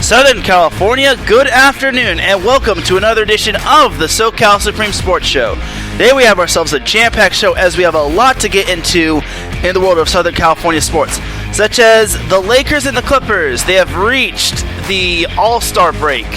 Southern California, good afternoon, and welcome to another edition of the SoCal Supreme Sports Show. Today we have ourselves a jam-packed show as we have a lot to get into in the world of Southern California sports, such as the Lakers and the Clippers. They have reached the All-Star break.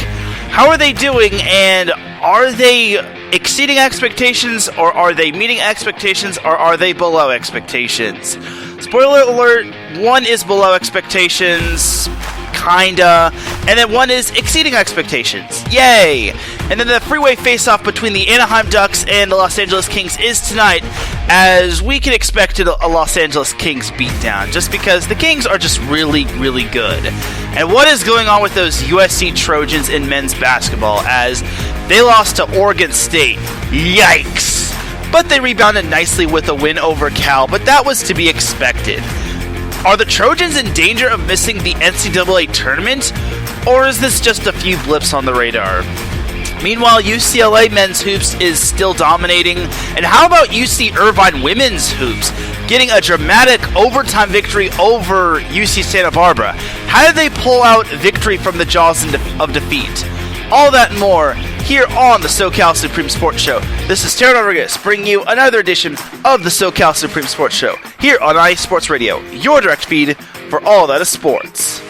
How are they doing, and are they exceeding expectations, or are they meeting expectations, or are they below expectations? Spoiler alert, one is below expectations, kinda, and then one is exceeding expectations. Yay! And then the Freeway Faceoff between the Anaheim Ducks and the Los Angeles Kings is tonight, as we can expect a Los Angeles Kings beatdown, just because the Kings are just really, really good. And what is going on with those USC Trojans in men's basketball, as they lost to Oregon State? Yikes! But they rebounded nicely with a win over Cal, but that was to be expected. Are the Trojans in danger of missing the NCAA Tournament, or is this just a few blips on the radar? Meanwhile, UCLA men's hoops is still dominating, and how about UC Irvine women's hoops getting a dramatic overtime victory over UC Santa Barbara? How did they pull out victory from the jaws of defeat? All that and more here on the SoCal Supreme Sports Show. This is Teran Rodriguez bringing you another edition of the SoCal Supreme Sports Show here on IE Sports Radio, your direct feed for all that is sports.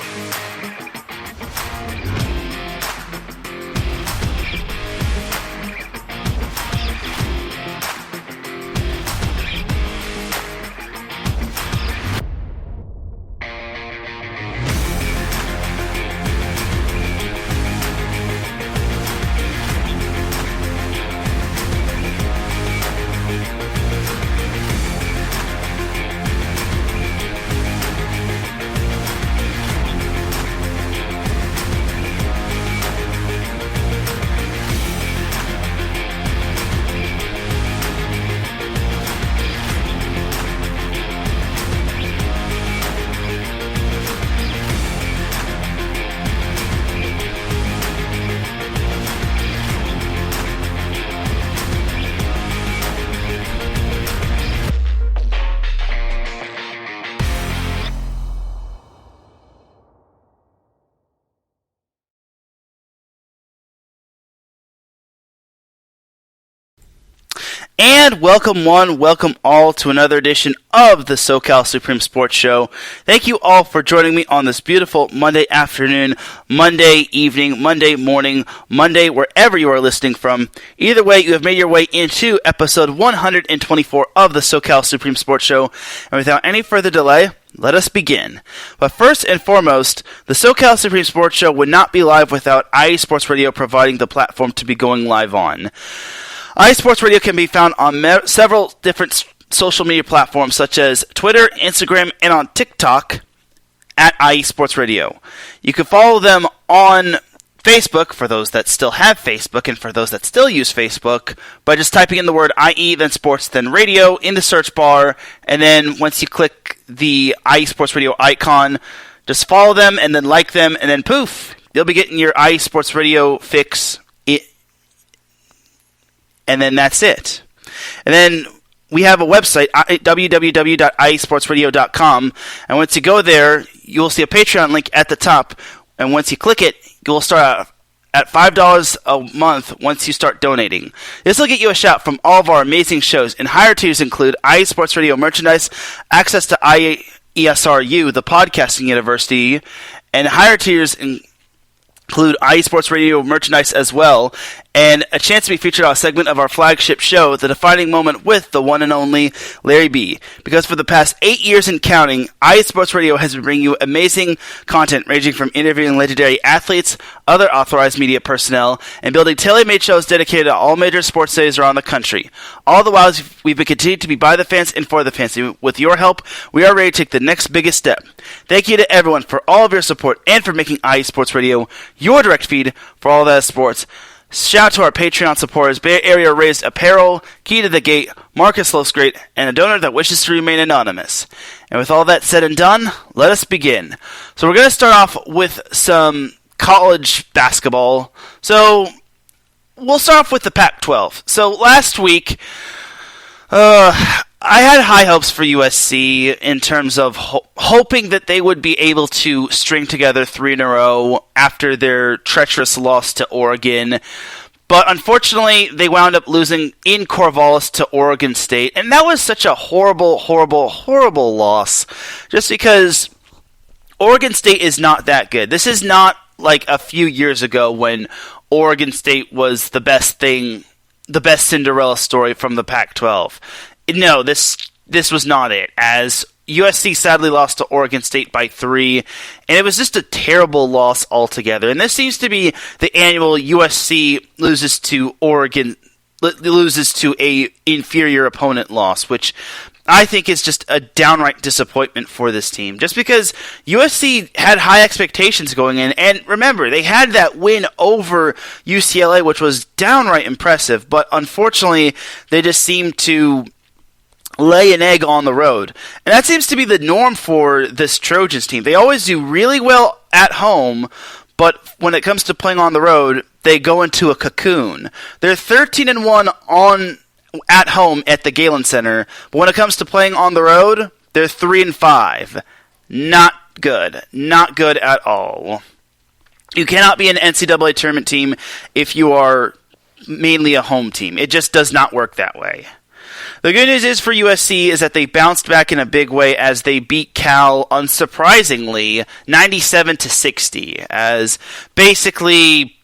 And welcome one, welcome all to another edition of the SoCal Supreme Sports Show. Thank you all for joining me on this beautiful Monday afternoon, Monday evening, Monday morning, Monday wherever you are listening from. Either way, you have made your way into episode 124 of the SoCal Supreme Sports Show. And without any further delay, let us begin. But first and foremost, the SoCal Supreme Sports Show would not be live without IE Sports Radio providing the platform to be going live on. IE Sports Radio can be found on several different social media platforms such as Twitter, Instagram, and on TikTok at IE Sports Radio. You can follow them on Facebook for those that still have Facebook and for those that still use Facebook by just typing in the word IE, then Sports, then Radio in the search bar, and then once you click the IE Sports Radio icon, just follow them and then like them, and then poof, you'll be getting your IE Sports Radio fix. And then that's it. And then we have a website, www.iesportsradio.com. And once you go there, you'll see a Patreon link at the top. And once you click it, you'll start out at $5 a month once you start donating. This will get you a shout from all of our amazing shows. And higher tiers include IE Sports Radio merchandise, access to IESRU, the podcasting university, and higher tiers include IE Sports Radio merchandise as well, and a chance to be featured on a segment of our flagship show, The Defining Moment with the one and only Larry B. Because for the past 8 years and counting, IE Sports Radio has been bringing you amazing content ranging from interviewing legendary athletes, other authorized media personnel, and building tailor-made shows dedicated to all major sports days around the country. All the while, we've been continued to be by the fans and for the fans. With your help, we are ready to take the next biggest step. Thank you to everyone for all of your support and for making IE Sports Radio your direct feed for all that sports. Shout out to our Patreon supporters, Bay Area Raised Apparel, Key to the Gate, Marcus Losgreat, and a donor that wishes to remain anonymous. And with all that said and done, let us begin. So we're going to start off with some college basketball. So we'll start off with the Pac-12. So last week, I had high hopes for USC in terms of hoping that they would be able to string together 3 in a row after their treacherous loss to Oregon. But unfortunately, they wound up losing in Corvallis to Oregon State. And that was such a horrible, horrible, horrible loss. Just because Oregon State is not that good. This is not like a few years ago when Oregon State was the best Cinderella story from the Pac-12. No, this was not it, as USC sadly lost to Oregon State by 3, and it was just a terrible loss altogether. And this seems to be the annual USC loses to a inferior opponent loss, which I think is just a downright disappointment for this team. Just because USC had high expectations going in, and remember, they had that win over UCLA, which was downright impressive, but unfortunately, they just seemed to lay an egg on the road. And that seems to be the norm for this Trojans team. They always do really well at home, but when it comes to playing on the road, they go into a cocoon. They're 13-1 at home at the Galen Center, but when it comes to playing on the road, they're 3-5. Not good. Not good at all. You cannot be an NCAA tournament team if you are mainly a home team. It just does not work that way. The good news is for USC is that they bounced back in a big way as they beat Cal, unsurprisingly, 97-60, as basically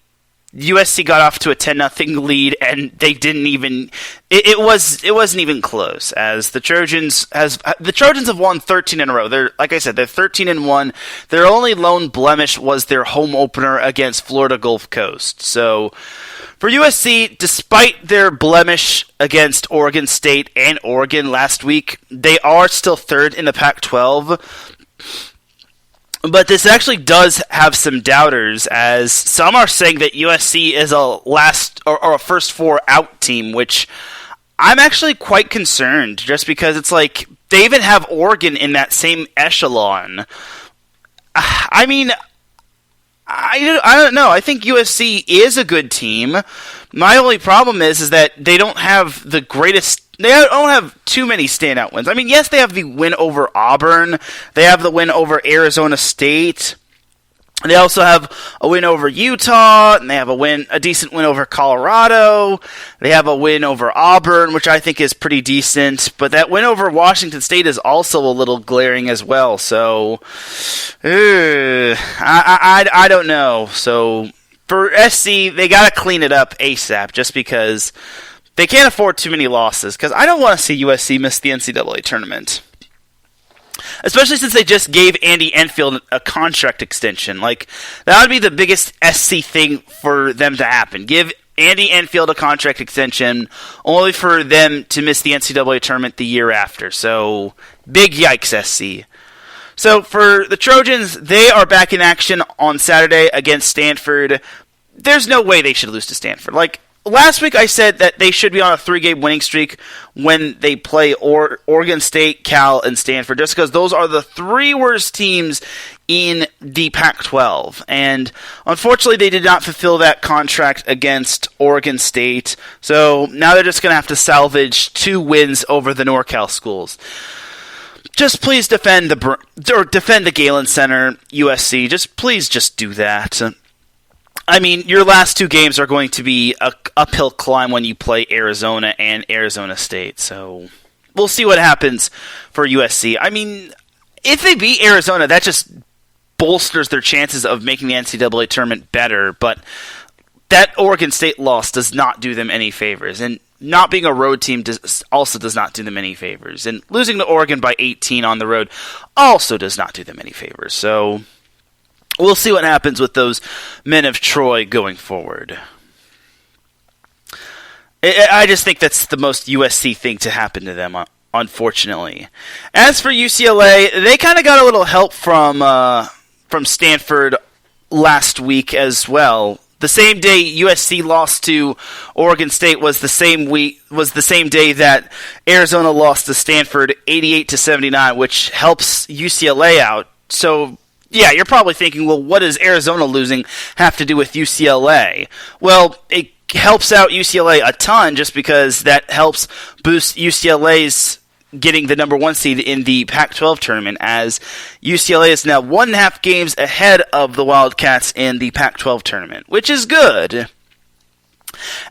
USC got off to a 10-0 lead, and they didn't even. It wasn't even close. As the Trojans have won 13 in a row. They're 13-1. Their only lone blemish was their home opener against Florida Gulf Coast. So for USC, despite their blemish against Oregon State and Oregon last week, they are still third in the Pac-12. But this actually does have some doubters, as some are saying that USC is a a first 4 out team, which I'm actually quite concerned, just because it's like they even have Oregon in that same echelon. I mean, I don't know. I think USC is a good team. My only problem is that they don't have the greatest. They don't have too many standout wins. I mean, yes, they have the win over Auburn. They have the win over Arizona State. They also have a win over Utah, and they have a decent win over Colorado. They have a win over Auburn, which I think is pretty decent. But that win over Washington State is also a little glaring as well. So, I don't know. So, for SC, they got to clean it up ASAP, just because they can't afford too many losses, because I don't want to see USC miss the NCAA tournament. Especially since they just gave Andy Enfield a contract extension. Like, that would be the biggest SC thing for them to happen. Give Andy Enfield a contract extension, only for them to miss the NCAA tournament the year after. So, big yikes, SC. So, for the Trojans, they are back in action on Saturday against Stanford. There's no way they should lose to Stanford. Like, last week I said that they should be on a 3-game winning streak when they play Oregon State, Cal, and Stanford, just because those are the 3 worst teams in the Pac-12. And unfortunately, they did not fulfill that contract against Oregon State, so now they're just going to have to salvage 2 wins over the NorCal schools. Just please defend the Galen Center, USC. Please do that. I mean, your last 2 games are going to be an uphill climb when you play Arizona and Arizona State, so we'll see what happens for USC. I mean, if they beat Arizona, that just bolsters their chances of making the NCAA tournament better, but that Oregon State loss does not do them any favors, and not being a road team also does not do them any favors, and losing to Oregon by 18 on the road also does not do them any favors, so we'll see what happens with those men of Troy going forward. I just think that's the most USC thing to happen to them, unfortunately. As for UCLA, they kind of got a little help from Stanford last week as well. The same day USC lost to Oregon State was the same day that Arizona lost to Stanford 88-79, which helps UCLA out. So yeah, you're probably thinking, well, what does Arizona losing have to do with UCLA? Well, it helps out UCLA a ton, just because that helps boost UCLA's getting the number 1 seed in the Pac-12 tournament, as UCLA is now 1.5 games ahead of the Wildcats in the Pac-12 tournament, which is good.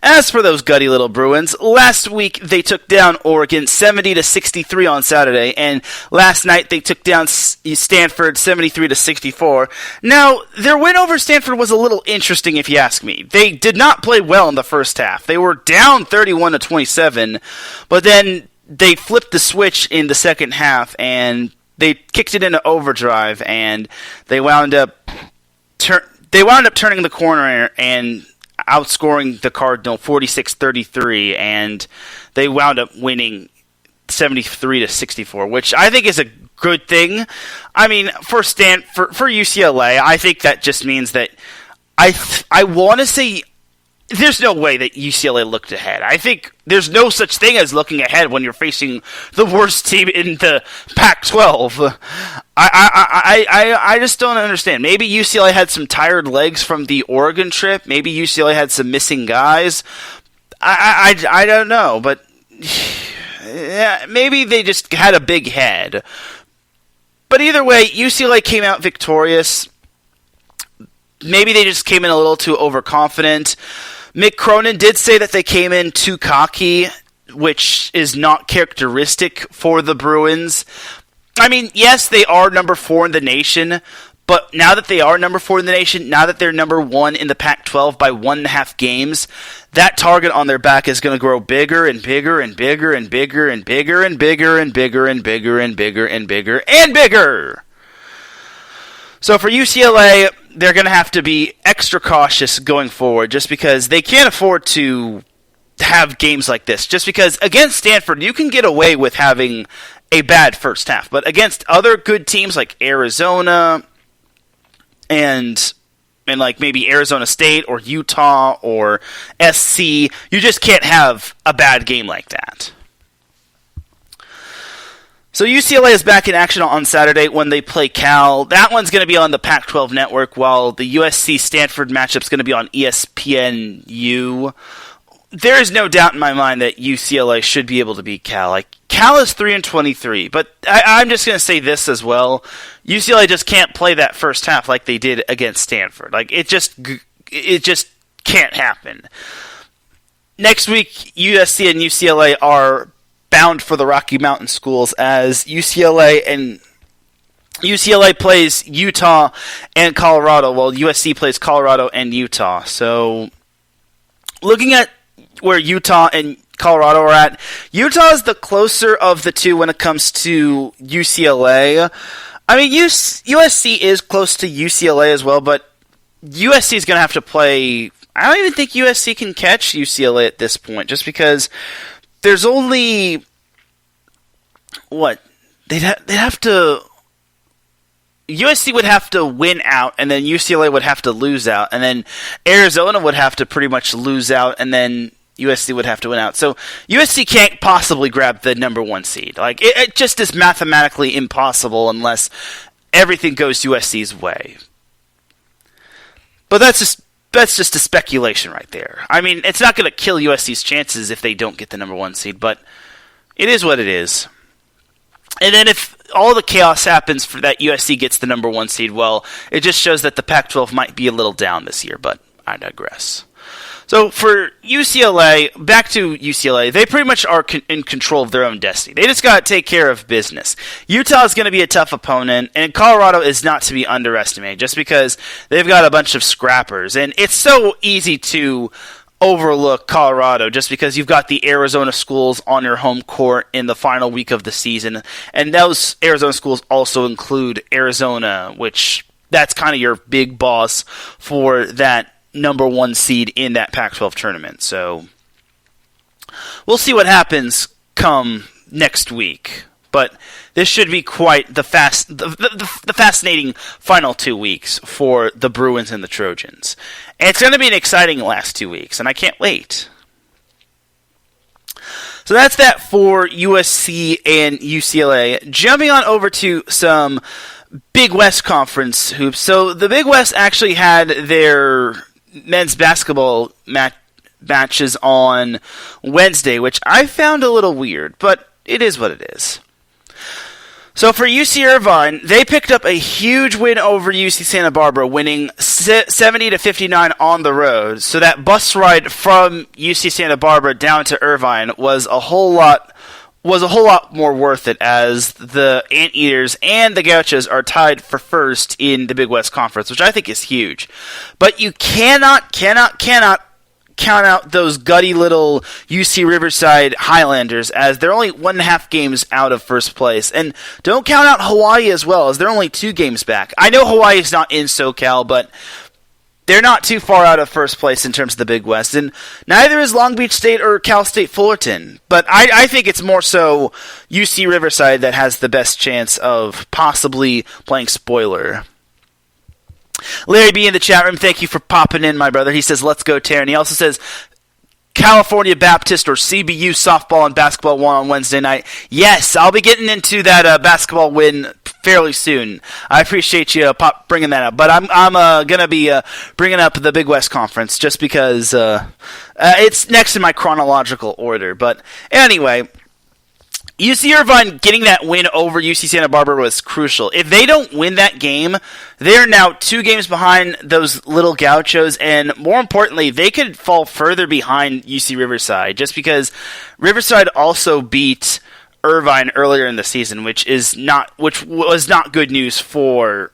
As for those gutty little Bruins, last week they took down Oregon 70-63 on Saturday, and last night they took down Stanford 73-64. Now, their win over Stanford was a little interesting if you ask me. They did not play well in the first half. They were down 31-27, but then they flipped the switch in the second half, and they kicked it into overdrive, and they wound up turning the corner and outscoring the Cardinal 46-33, and they wound up winning 73-64, which I think is a good thing. I mean, for UCLA, I think that just means that I want to say there's no way that UCLA looked ahead. I think there's no such thing as looking ahead when you're facing the worst team in the Pac-12. I just don't understand. Maybe UCLA had some tired legs from the Oregon trip. Maybe UCLA had some missing guys. I don't know, but yeah, maybe they just had a big head. But either way, UCLA came out victorious. Maybe they just came in a little too overconfident. Mick Cronin did say that they came in too cocky, which is not characteristic for the Bruins. I mean, yes, they are number 4 in the nation, but now that they are number 4 in the nation, now that they're number 1 in the Pac-12 by 1.5 games, that target on their back is going to grow bigger and bigger and bigger and bigger and bigger and bigger and bigger and bigger and bigger and bigger and bigger. So for UCLA, they're going to have to be extra cautious going forward just because they can't afford to have games like this. Just because against Stanford, you can get away with having a bad first half. But against other good teams like Arizona and like maybe Arizona State or Utah or SC, you just can't have a bad game like that. So UCLA is back in action on Saturday when they play Cal. That one's going to be on the Pac-12 network, while the USC-Stanford matchup is going to be on ESPNU. There is no doubt in my mind that UCLA should be able to beat Cal. Like, Cal is 3-23, but I'm just going to say this as well. UCLA just can't play that first half like they did against Stanford. Like, it just can't happen. Next week, USC and UCLA are bound for the Rocky Mountain schools as UCLA plays Utah and Colorado, while USC plays Colorado and Utah. So, looking at where Utah and Colorado are at, Utah is the closer of the two when it comes to UCLA. I mean, USC is close to UCLA as well, but USC is going to have to play. I don't even think USC can catch UCLA at this point, just because there's only they'd have to. USC would have to win out, and then UCLA would have to lose out, and then Arizona would have to pretty much lose out, and then USC would have to win out. So USC can't possibly grab the number 1 seed. Like it just is mathematically impossible unless everything goes USC's way. But that's just a speculation right there. I mean, it's not going to kill USC's chances if they don't get the number 1 seed, but it is what it is. And then if all the chaos happens for that USC gets the number 1 seed, well, it just shows that the Pac-12 might be a little down this year, but I digress. So for UCLA, back to UCLA, they pretty much are in control of their own destiny. They just got to take care of business. Utah is going to be a tough opponent, and Colorado is not to be underestimated just because they've got a bunch of scrappers. And it's so easy to overlook Colorado just because you've got the Arizona schools on your home court in the final week of the season. And those Arizona schools also include Arizona, which that's kind of your big boss for that number 1 seed in that Pac-12 tournament. So we'll see what happens come next week. But this should be quite the fascinating final 2 weeks for the Bruins and the Trojans. And it's going to be an exciting last 2 weeks, and I can't wait. So that's that for USC and UCLA. Jumping on over to some Big West Conference hoops. So the Big West actually had their men's basketball matches on Wednesday, which I found a little weird, but it is what it is. So for UC Irvine, they picked up a huge win over UC Santa Barbara, winning 70-59 on the road. So that bus ride from UC Santa Barbara down to Irvine was a whole lot more worth it, as the Anteaters and the Gauchos are tied for first in the Big West Conference, which I think is huge. But you cannot count out those gutty little UC Riverside Highlanders, as they're only 1.5 games out of first place. And don't count out Hawaii as well, as they're only 2 games back. I know Hawaii is not in SoCal, but they're not too far out of first place in terms of the Big West. And neither is Long Beach State or Cal State Fullerton. But I think it's more so UC Riverside that has the best chance of possibly playing spoiler. Larry B in the chat room, thank you for popping in, my brother. He says, let's go, Teran. He also says, California Baptist or CBU softball and basketball won on Wednesday night. Yes, I'll be getting into that basketball win fairly soon. I appreciate you bringing that up. But I'm going to be bringing up the Big West Conference just because it's next in my chronological order. But anyway, UC Irvine getting that win over UC Santa Barbara was crucial. If they don't win that game, they're now 2 games behind those little Gauchos, and more importantly, they could fall further behind UC Riverside, just because Riverside also beat Irvine earlier in the season, which was not good news for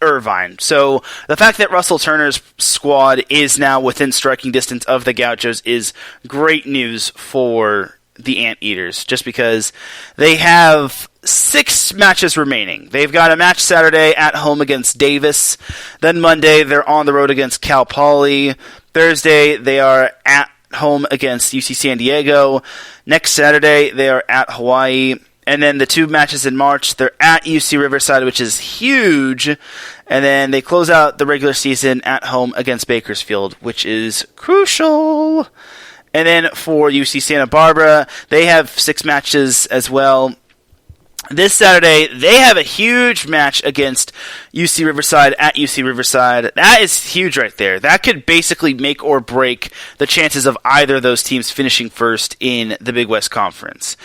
Irvine. So the fact that Russell Turner's squad is now within striking distance of the Gauchos is great news for the Anteaters, just because they have 6 matches remaining. They've got a match Saturday at home against Davis. Then Monday, they're on the road against Cal Poly. Thursday, they are at home against UC San Diego. Next Saturday, they are at Hawaii. And then the 2 matches in March, they're at UC Riverside, which is huge. And then they close out the regular season at home against Bakersfield, which is crucial. And then for UC Santa Barbara, they have 6 matches as well. This Saturday, they have a huge match against UC Riverside at UC Riverside. That is huge right there. That could basically make or break the chances of either of those teams finishing first in the Big West Conference.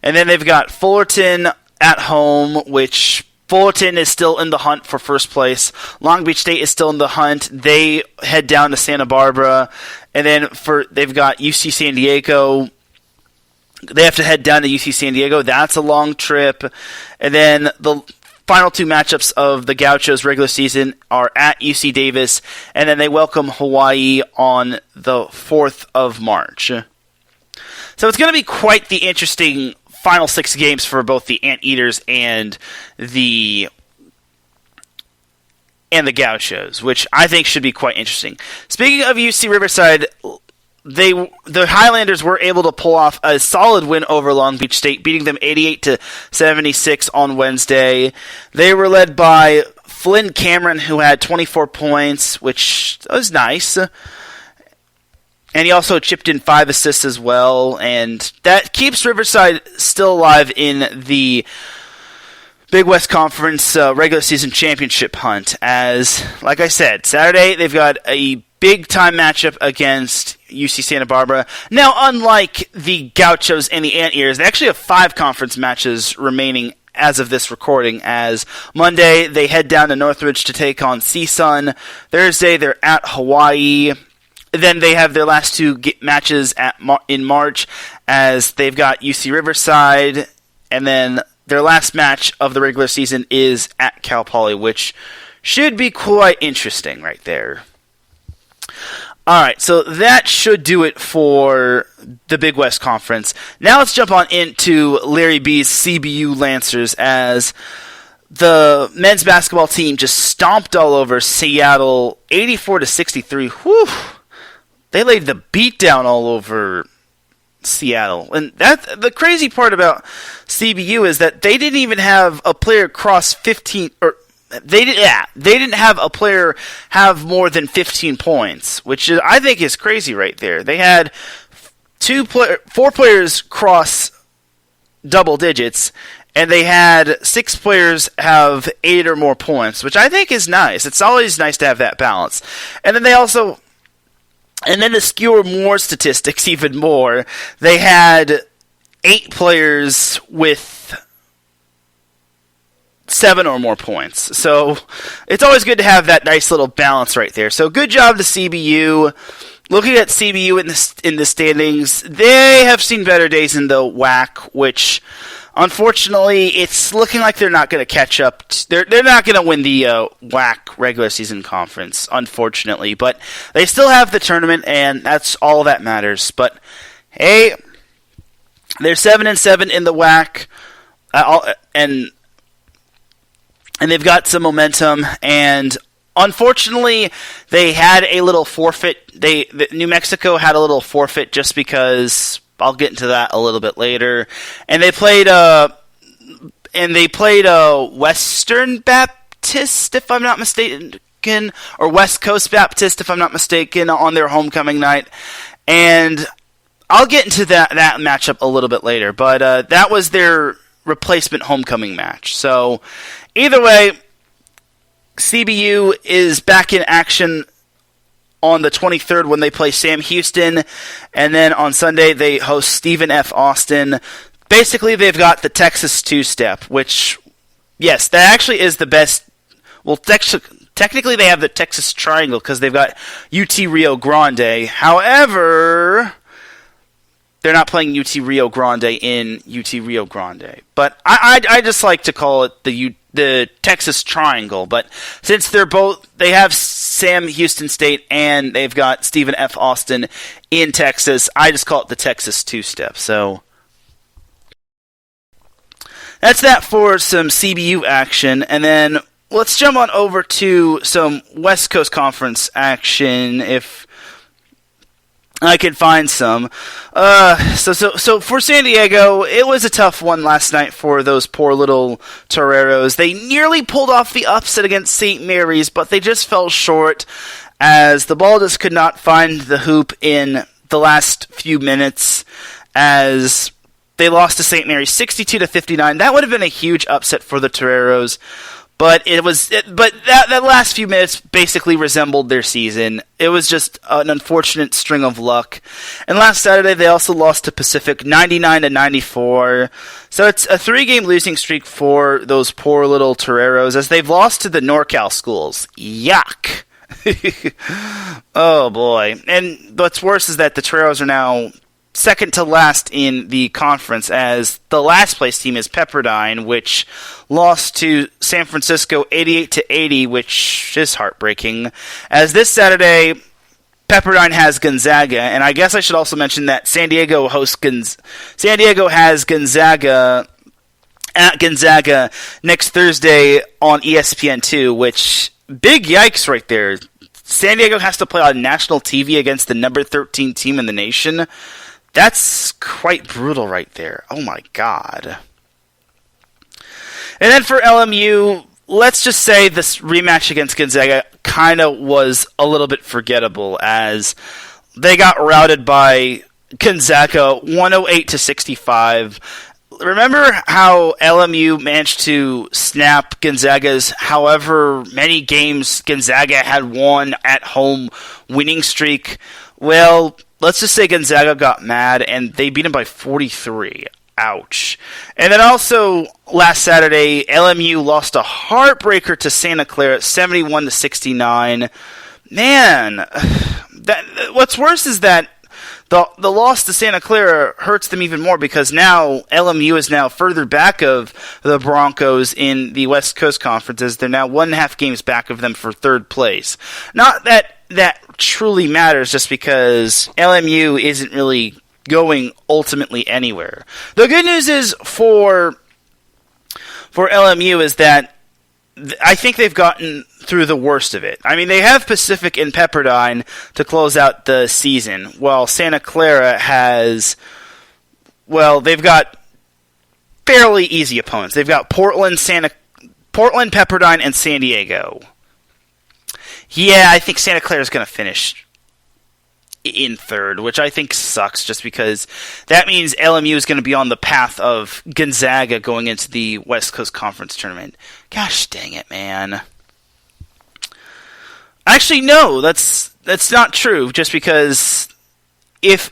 And then they've got Fullerton at home, which Fullerton is still in the hunt for first place. Long Beach State is still in the hunt. They head down to Santa Barbara. And then they've got UC San Diego. They have to head down to UC San Diego. That's a long trip. And then the final 2 matchups of the Gauchos regular season are at UC Davis. And then they welcome Hawaii on the 4th of March. So it's going to be quite the interesting final 6 games for both the Anteaters and the Gauchos, which I think should be quite interesting. Speaking of UC Riverside, the Highlanders were able to pull off a solid win over Long Beach State, beating them 88-76 on Wednesday. They were led by Flynn Cameron, who had 24 points, which was nice. And he also chipped in 5 assists as well, and that keeps Riverside still alive in the Big West Conference regular season championship hunt. As, like I said, Saturday they've got a big-time matchup against UC Santa Barbara. Now, unlike the Gauchos and the Anteaters, they actually have 5 conference matches remaining as of this recording, as Monday they head down to Northridge to take on CSUN. Thursday they're at Hawaii. Then they have their last 2 matches in March, as they've got UC Riverside, and then their last match of the regular season is at Cal Poly, which should be quite interesting right there. Alright, so that should do it for the Big West Conference. Now let's jump on into Larry B's CBU Lancers, as the men's basketball team just stomped all over Seattle 84-63. Whew! They laid the beat down all over Seattle. And the crazy part about CBU is that they didn't even have a player cross 15, or they didn't have a player have more than 15 points, which I think is crazy right there. They had 4 players cross double digits, and they had 6 players have 8 or more points, which I think is nice. It's always nice to have that balance. And then to skewer more statistics even more, they had 8 players with 7 or more points. So it's always good to have that nice little balance right there. So good job to CBU. Looking at CBU in the standings, they have seen better days in the WAC, which unfortunately it's looking like they're not going to catch up. They're not going to win the WAC regular season conference, unfortunately. But they still have the tournament, and that's all that matters. But hey, they're 7-7 in the WAC, and they've got some momentum, and unfortunately, they had a little forfeit. New Mexico had a little forfeit just because I'll get into that a little bit later. And they played Western Baptist, if I'm not mistaken, or West Coast Baptist, if I'm not mistaken, on their homecoming night. And I'll get into that matchup a little bit later. But that was their replacement homecoming match. So either way, CBU is back in action on the 23rd when they play Sam Houston, and then on Sunday they host Stephen F. Austin. Basically, they've got the Texas two-step, which, yes, that actually is the best. Well, technically they have the Texas triangle because they've got UT Rio Grande. However, they're not playing UT Rio Grande in UT Rio Grande. But I just like to call it the Texas Triangle, but since they have Sam Houston State and they've got Stephen F. Austin in Texas, I just call it the Texas two-step. So that's that for some CBU action, and then let's jump on over to some West Coast Conference action if I could find some. So for San Diego, it was a tough one last night for those poor little Toreros. They nearly pulled off the upset against St. Mary's, but they just fell short as the ball just could not find the hoop in the last few minutes as they lost to St. Mary's 62-59. That would have been a huge upset for the Toreros. But that last few minutes basically resembled their season. It was just an unfortunate string of luck. And last Saturday they also lost to Pacific 99-94. So it's a 3-game losing streak for those poor little Toreros as they've lost to the NorCal schools. Yuck. Oh boy. And what's worse is that the Toreros are now second to last in the conference as the last place team is Pepperdine, which lost to San Francisco 88-80, which is heartbreaking. As this Saturday, Pepperdine has Gonzaga, and I guess I should also mention that San Diego has Gonzaga at Gonzaga next Thursday on ESPN2, which big yikes right there. San Diego has to play on national TV against the number 13 team in the nation. That's quite brutal right there. Oh my god. And then for LMU, let's just say this rematch against Gonzaga kind of was a little bit forgettable as they got routed by Gonzaga 108-65. Remember how LMU managed to snap Gonzaga's however many games Gonzaga had won at home winning streak? Well, let's just say Gonzaga got mad and they beat them by 43. Ouch. And then also last Saturday, LMU lost a heartbreaker to Santa Clara 71-69. Man, what's worse is that the loss to Santa Clara hurts them even more because now LMU is now further back of the Broncos in the West Coast Conference as they're now 1.5 games back of them for third place. Not that truly matters just because LMU isn't really going ultimately anywhere. The good news is for LMU is that I think they've gotten through the worst of it. I mean, they have Pacific and Pepperdine to close out the season, while Santa Clara has, well, they've got fairly easy opponents. They've got Portland, Pepperdine, and San Diego. Yeah, I think Santa Clara is going to finish in third, which I think sucks just because that means LMU is going to be on the path of Gonzaga going into the West Coast Conference Tournament. Gosh dang it, man. Actually, no, that's not true just because if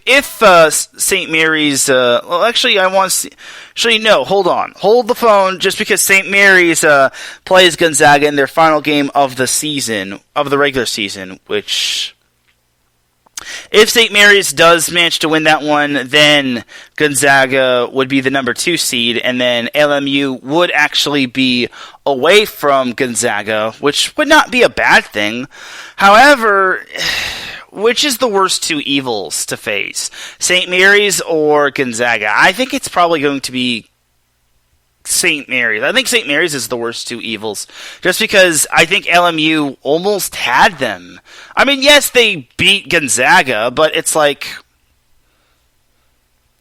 St. Mary's, well, actually, I want to see. Actually, no, hold on. Hold the phone, just because St. Mary's plays Gonzaga in their final game of the season, of the regular season, which, if St. Mary's does manage to win that one, then Gonzaga would be the number 2 seed, and then LMU would actually be away from Gonzaga, which would not be a bad thing. However, which is the worst 2 evils to face? St. Mary's or Gonzaga? I think it's probably going to be St. Mary's. I think St. Mary's is the worst 2 evils, just because I think LMU almost had them. I mean, yes, they beat Gonzaga, but it's like,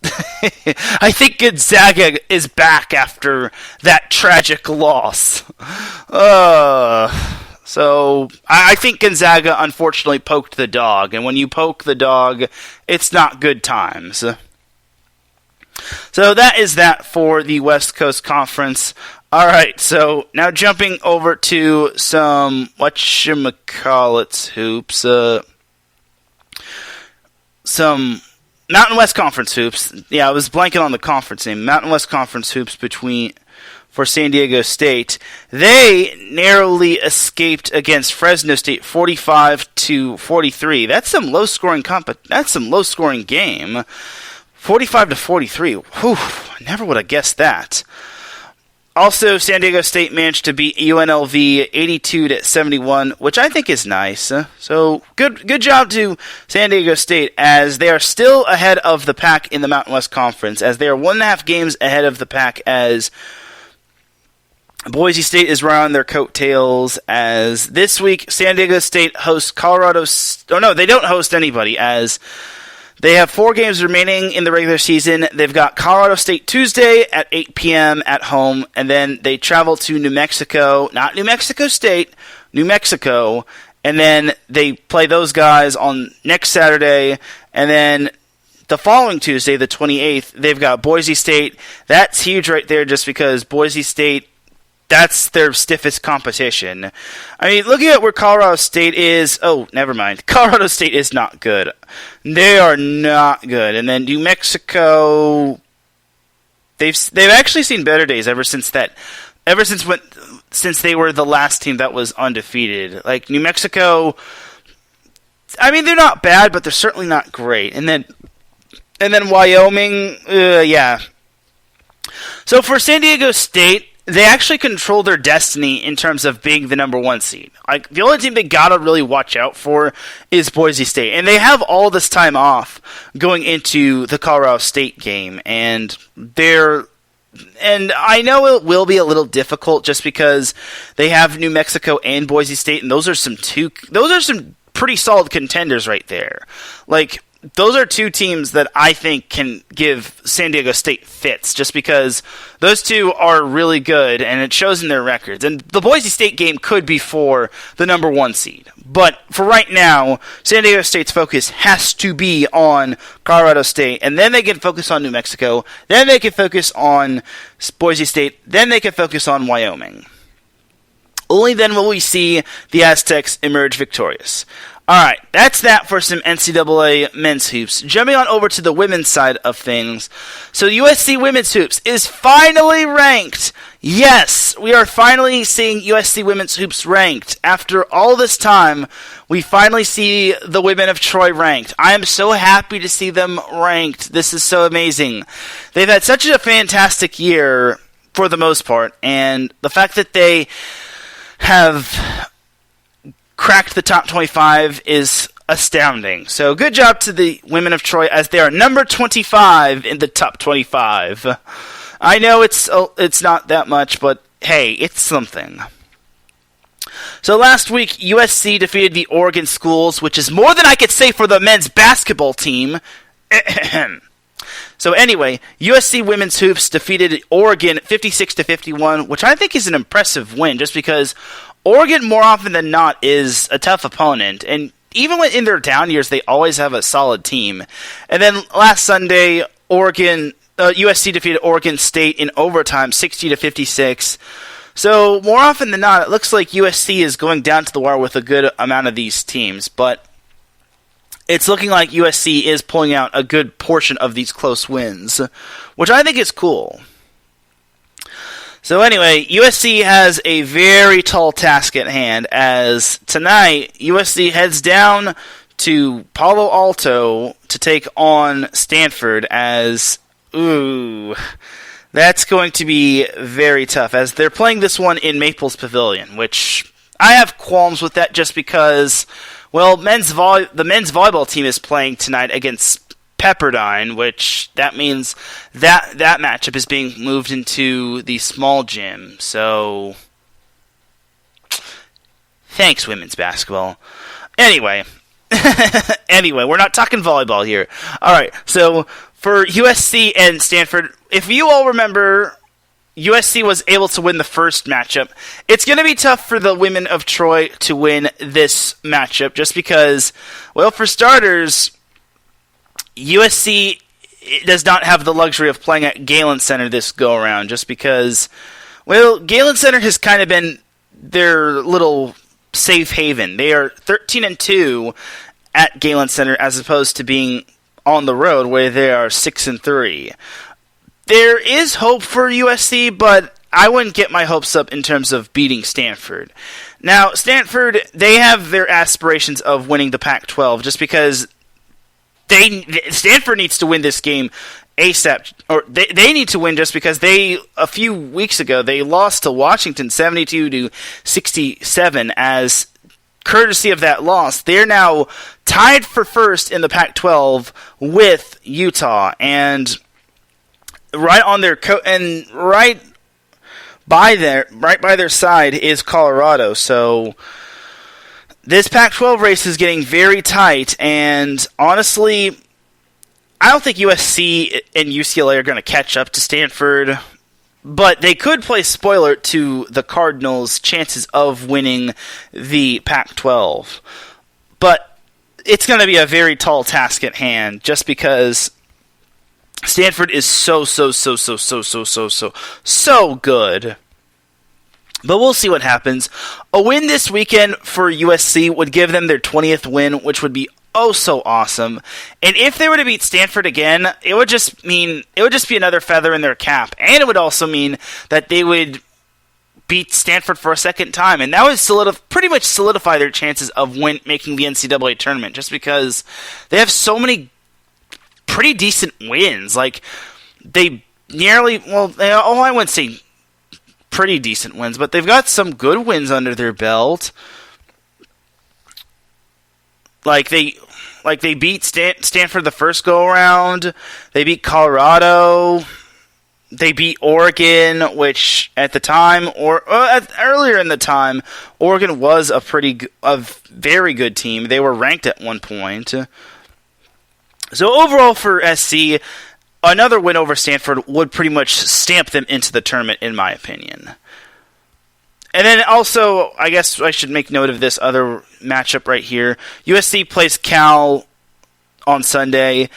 I think Gonzaga is back after that tragic loss. So I think Gonzaga unfortunately poked the dog, and when you poke the dog, it's not good times. So that is that for the West Coast Conference. Alright, so now jumping over to some whatchamacallits hoops. Some Mountain West Conference hoops. Yeah, I was blanking on the conference name. Mountain West Conference hoops for San Diego State. They narrowly escaped against Fresno State 45-43. That's some low-scoring game. 45-43. Whew, I never would have guessed that. Also, San Diego State managed to beat UNLV 82-71, which I think is nice. So good job to San Diego State, as they are still ahead of the pack in the Mountain West Conference, as they are 1.5 games ahead of the pack, as Boise State is right on their coattails, as this week San Diego State hosts Colorado. Oh no, they don't host anybody, as they have 4 games remaining in the regular season. They've got Colorado State Tuesday at 8 p.m. at home, and then they travel to New Mexico, not New Mexico State, New Mexico, and then they play those guys on next Saturday, and then the following Tuesday, the 28th, they've got Boise State. That's huge right there, just because Boise State, that's their stiffest competition. I mean, looking at where Colorado State is... Oh, never mind. Colorado State is not good. They are not good. And then New Mexico... They've actually seen better days since they were the last team that was undefeated. Like, New Mexico... I mean, they're not bad, but they're certainly not great. And then Wyoming... yeah. So for San Diego State... They actually control their destiny in terms of being the number 1 seed. Like, the only team they gotta really watch out for is Boise State. And they have all this time off going into the Colorado State game. And I know it will be a little difficult just because they have New Mexico and Boise State, and those are some pretty solid contenders right there. Like, those are 2 teams that I think can give San Diego State fits, just because those 2 are really good, and it shows in their records. And the Boise State game could be for the number 1 seed. But for right now, San Diego State's focus has to be on Colorado State, and then they can focus on New Mexico, then they can focus on Boise State, then they can focus on Wyoming. Only then will we see the Aztecs emerge victorious. Alright, that's that for some NCAA men's hoops. Jumping on over to the women's side of things. So USC women's hoops is finally ranked. Yes, we are finally seeing USC women's hoops ranked. After all this time, we finally see the women of Troy ranked. I am so happy to see them ranked. This is so amazing. They've had such a fantastic year for the most part, and the fact that they have cracked the top 25 is astounding. So good job to the women of Troy, as they are number 25 in the top 25. I know it's not that much, but hey, it's something. So last week, USC defeated the Oregon Schools, which is more than I could say for the men's basketball team. So anyway, USC women's hoops defeated Oregon 56-51, which I think is an impressive win, just because Oregon, more often than not, is a tough opponent, and even when in their down years, they always have a solid team. And then last Sunday, USC defeated Oregon State in overtime, 60-56. So more often than not, it looks like USC is going down to the wire with a good amount of these teams. But it's looking like USC is pulling out a good portion of these close wins, which I think is cool. So anyway, USC has a very tall task at hand, as tonight USC heads down to Palo Alto to take on Stanford, as, that's going to be very tough, as they're playing this one in Maples Pavilion, which I have qualms with that just because, well, the men's volleyball team is playing tonight against Pepperdine, which that means that matchup is being moved into the small gym. So, thanks, women's basketball. Anyway, we're not talking volleyball here. All right, so for USC and Stanford, if you all remember, USC was able to win the first matchup. It's going to be tough for the women of Troy to win this matchup, just because, well, for starters, USC does not have the luxury of playing at Galen Center this go-around, just because, well, Galen Center has kind of been their little safe haven. They are 13-2 at Galen Center, as opposed to being on the road, where they are 6-3. There is hope for USC, but I wouldn't get my hopes up in terms of beating Stanford. Now, Stanford, they have their aspirations of winning the Pac-12, just because Stanford needs to win this game ASAP, or they need to win just because a few weeks ago, they lost to Washington 72-67. As courtesy of that loss, they're now tied for first in the Pac-12 with Utah, and right on their right by their side is Colorado. So this Pac-12 race is getting very tight, and honestly, I don't think USC and UCLA are going to catch up to Stanford, but they could play spoiler to the Cardinals' chances of winning the Pac-12. But it's going to be a very tall task at hand, just because Stanford is so good. But we'll see what happens. A win this weekend for USC would give them their 20th win, which would be oh so awesome. And if they were to beat Stanford again, it would just be another feather in their cap. And it would also mean that they would beat Stanford for a second time. And that would pretty much solidify their chances of making the NCAA tournament, just because they have so many pretty decent wins. Like, I wouldn't say pretty decent wins, but they've got some good wins under their belt. Like they beat Stanford the first go around. They beat Colorado. They beat Oregon, which at the time, earlier in the time, Oregon was a very good team. They were ranked at one point. So overall for SC, another win over Stanford would pretty much stamp them into the tournament, in my opinion. And then also, I guess I should make note of this other matchup right here. USC plays Cal on Sunday.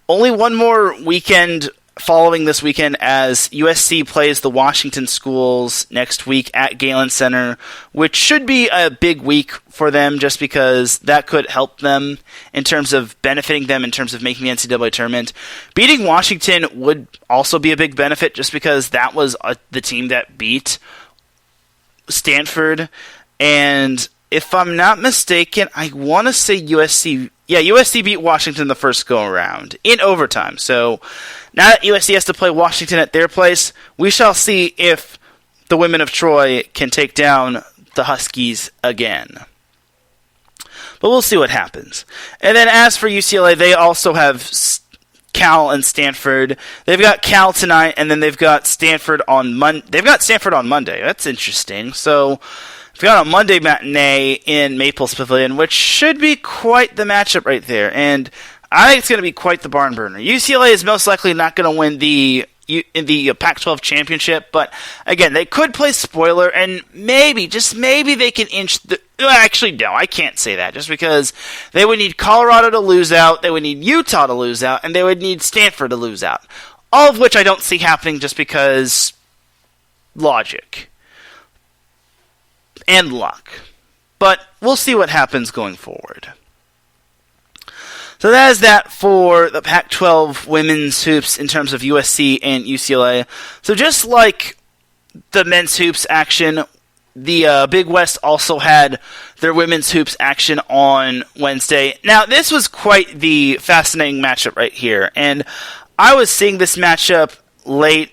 Only one more weekend following this weekend, as USC plays the Washington schools next week at Galen Center, which should be a big week for them, just because that could help them in terms of benefiting them in terms of making the NCAA tournament. Beating Washington would also be a big benefit, just because that was the team that beat Stanford. And if I'm not mistaken, I want to say USC beat Washington the first go-around in overtime. So now that USC has to play Washington at their place, we shall see if the women of Troy can take down the Huskies again. But we'll see what happens. And then as for UCLA, they also have Cal and Stanford. They've got Cal tonight, and then they've got Stanford on Monday. That's interesting. So we've got a Monday matinee in Maples Pavilion, which should be quite the matchup right there. And I think it's going to be quite the barn burner. UCLA is most likely not going to win the Pac-12 championship, but again, they could play spoiler, and maybe, just maybe, they can inch the... Actually, no, I can't say that, just because they would need Colorado to lose out, they would need Utah to lose out, and they would need Stanford to lose out. All of which I don't see happening, just because logic and luck. But we'll see what happens going forward. So that is that for the Pac-12 women's hoops in terms of USC and UCLA. So just like the men's hoops action, the Big West also had their women's hoops action on Wednesday. Now, this was quite the fascinating matchup right here. And I was seeing this matchup late,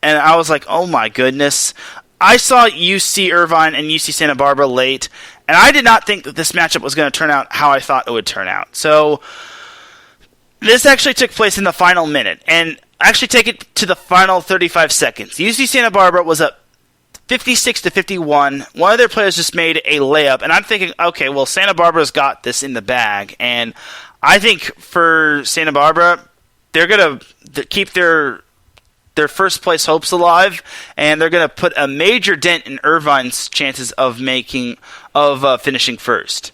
and I was like, oh my goodness. I saw UC Irvine and UC Santa Barbara late, and I did not think that this matchup was going to turn out how I thought it would turn out. So this actually took place in the final minute, and actually take it to the final 35 seconds. UC Santa Barbara was up 56-51. One of their players just made a layup, and I'm thinking, okay, well, Santa Barbara's got this in the bag, and I think for Santa Barbara, they're going to keep their first place hopes alive, and they're going to put a major dent in Irvine's chances of finishing first.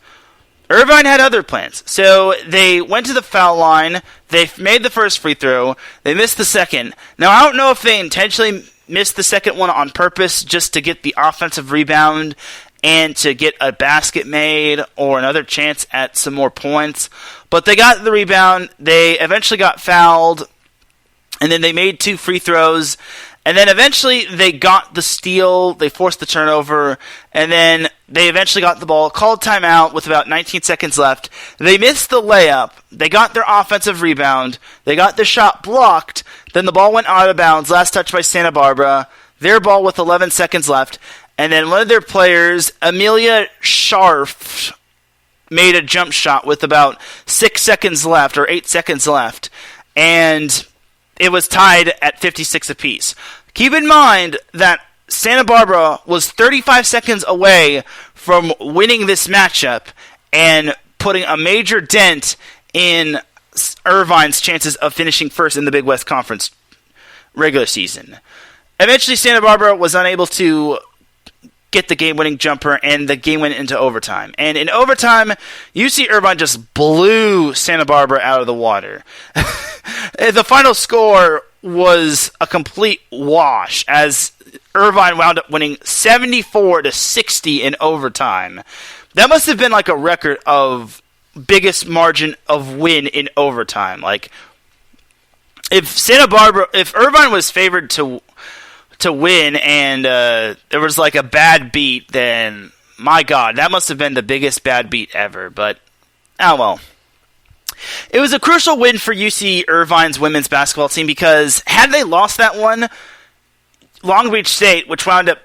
Irvine had other plans, so they went to the foul line. They made the first free throw. They missed the second. Now, I don't know if they intentionally missed the second one on purpose just to get the offensive rebound and to get a basket made or another chance at some more points, but they got the rebound. They eventually got fouled, and then they made 2 free throws, and then eventually they got the steal, they forced the turnover, and then they eventually got the ball, called timeout with about 19 seconds left. They missed the layup, they got their offensive rebound, they got the shot blocked, then the ball went out of bounds, last touch by Santa Barbara, their ball with 11 seconds left, and then one of their players, Amelia Scharf, made a jump shot with about 6 seconds left, or 8 seconds left, and it was tied at 56 apiece. Keep in mind that Santa Barbara was 35 seconds away from winning this matchup and putting a major dent in Irvine's chances of finishing first in the Big West Conference regular season. Eventually, Santa Barbara was unable to get the game-winning jumper, and the game went into overtime. And in overtime, UC Irvine just blew Santa Barbara out of the water. The final score was a complete wash, as Irvine wound up winning 74-60 in overtime. That must have been like a record of biggest margin of win in overtime. Like, if Irvine was favored to win and there was like a bad beat, then my God, that must have been the biggest bad beat ever. But, oh well. It was a crucial win for UC Irvine's women's basketball team, because had they lost that one, Long Beach State, which wound up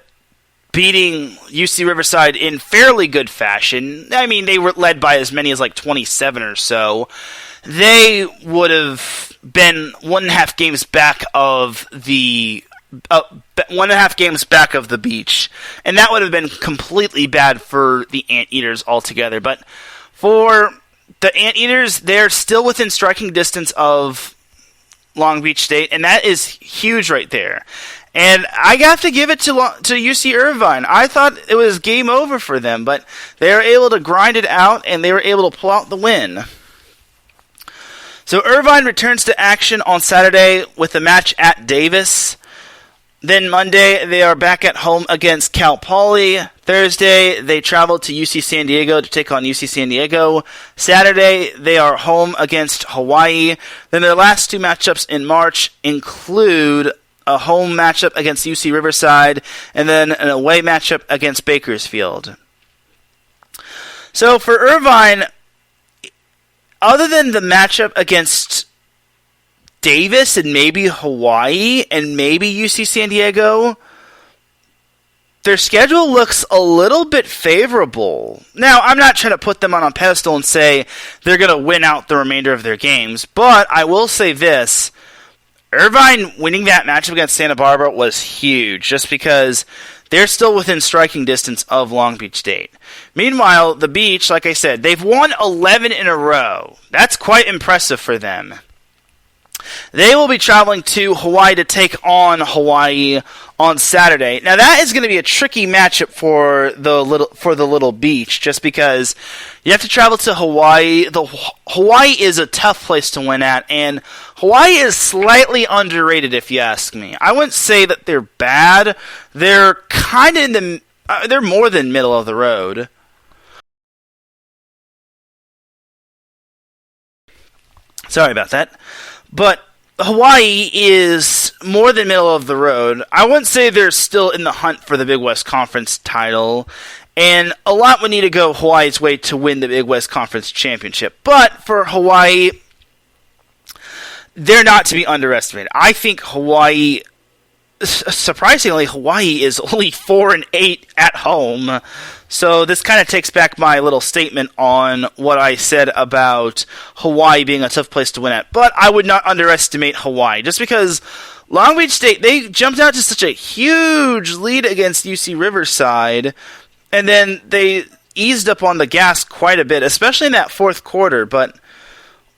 beating UC Riverside in fairly good fashion, I mean, they were led by as many as like 27 or so, they would have been 1.5 games back of the 1.5 games back of the beach, and that would have been completely bad for the Anteaters altogether. But for the Anteaters, they're still within striking distance of Long Beach State, and that is huge right there. And I have to give it to UC Irvine. I thought it was game over for them, but they were able to grind it out, and they were able to pull out the win. So Irvine returns to action on Saturday with a match at Davis. Then Monday, they are back at home against Cal Poly. Thursday, they travel to UC San Diego to take on UC San Diego. Saturday, they are home against Hawaii. Then their last 2 matchups in March include a home matchup against UC Riverside and then an away matchup against Bakersfield. So for Irvine, other than the matchup against Davis and maybe Hawaii and maybe UC San Diego, their schedule looks a little bit favorable. Now, I'm not trying to put them on a pedestal and say they're going to win out the remainder of their games, but I will say this. Irvine winning that matchup against Santa Barbara was huge, just because they're still within striking distance of Long Beach State. Meanwhile, the Beach, like I said, they've won 11 in a row. That's quite impressive for them. They will be traveling to Hawaii to take on Hawaii on Saturday. Now that is going to be a tricky matchup for the little Beach, just because you have to travel to Hawaii. Hawaii is a tough place to win at, and Hawaii is slightly underrated, if you ask me. I wouldn't say that they're bad. They're kind of they're more than middle of the road. Sorry about that. But Hawaii is more than middle of the road. I wouldn't say they're still in the hunt for the Big West Conference title, and a lot would need to go Hawaii's way to win the Big West Conference championship. But for Hawaii, they're not to be underestimated. I think Hawaii, surprisingly, Hawaii is only 4-8 at home. So this kind of takes back my little statement on what I said about Hawaii being a tough place to win at. But I would not underestimate Hawaii, just because Long Beach State, they jumped out to such a huge lead against UC Riverside, and then they eased up on the gas quite a bit, especially in that fourth quarter. But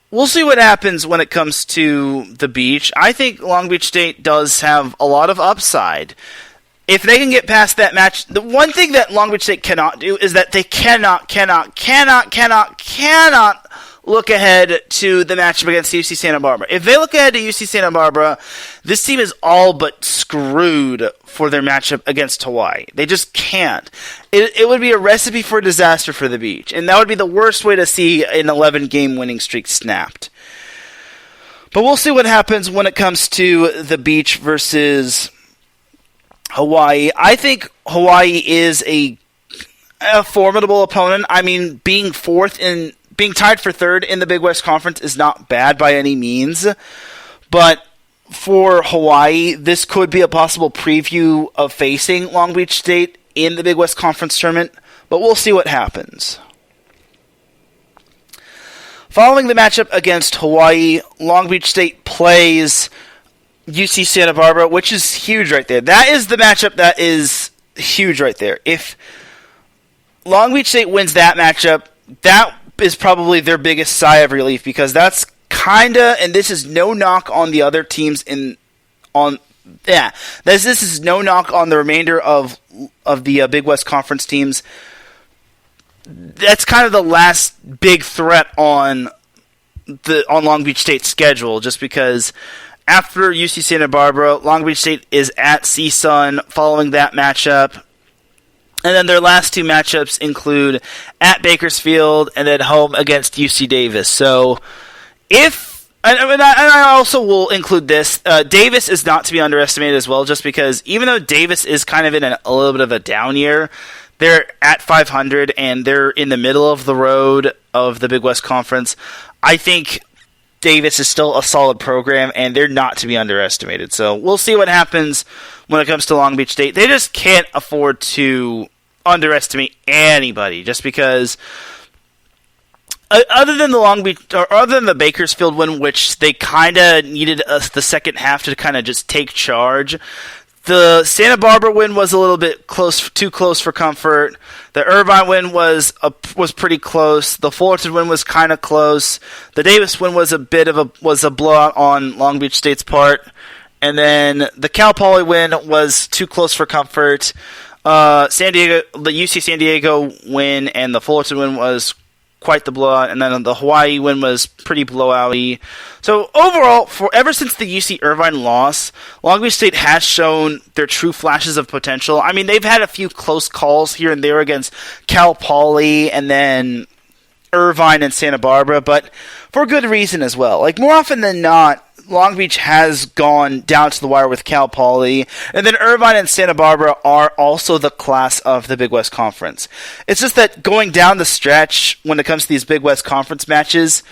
we'll see what happens when it comes to the beach. I think Long Beach State does have a lot of upside. If they can get past that match, the one thing that Long Beach State cannot do is that they cannot look ahead to the matchup against UC Santa Barbara. If they look ahead to UC Santa Barbara, this team is all but screwed for their matchup against Hawaii. They just can't. It would be a recipe for disaster for the beach, and that would be the worst way to see an 11-game winning streak snapped. But we'll see what happens when it comes to the beach versus Hawaii. I think Hawaii is a formidable opponent. I mean, being tied for third in the Big West Conference is not bad by any means. But for Hawaii, this could be a possible preview of facing Long Beach State in the Big West Conference tournament. But we'll see what happens. Following the matchup against Hawaii, Long Beach State plays UC Santa Barbara, which is huge right there. That is the matchup that is huge right there. If Long Beach State wins that matchup, that is probably their biggest sigh of relief, because that's and this is no knock on the other teams this is no knock on the remainder of the Big West Conference teams. That's kind of the last big threat on Long Beach State's schedule, just because after UC Santa Barbara, Long Beach State is at CSUN following that matchup. And then their last two matchups include at Bakersfield and then home against UC Davis. So I also will include this, Davis is not to be underestimated as well, just because even though Davis is kind of in a little bit of a down year, they're at 500 and they're in the middle of the road of the Big West Conference. I think Davis is still a solid program, and they're not to be underestimated. So we'll see what happens when it comes to Long Beach State. They just can't afford to underestimate anybody, just because other than the Bakersfield win, which they kind of needed the second half to kind of just take charge, the Santa Barbara win was a little bit too close for comfort. The Irvine win was pretty close. The Fullerton win was kind of close. The Davis win was a blowout on Long Beach State's part, and then the Cal Poly win was too close for comfort. The UC San Diego win and the Fullerton win was quite the blowout, and then the Hawaii win was pretty blowout-y. So overall, ever since the UC Irvine loss, Long Beach State has shown their true flashes of potential. I mean, they've had a few close calls here and there against Cal Poly and then Irvine and Santa Barbara, but for good reason as well. Like, more often than not, Long Beach has gone down to the wire with Cal Poly, and then Irvine and Santa Barbara are also the class of the Big West Conference. It's just that going down the stretch when it comes to these Big West Conference matches,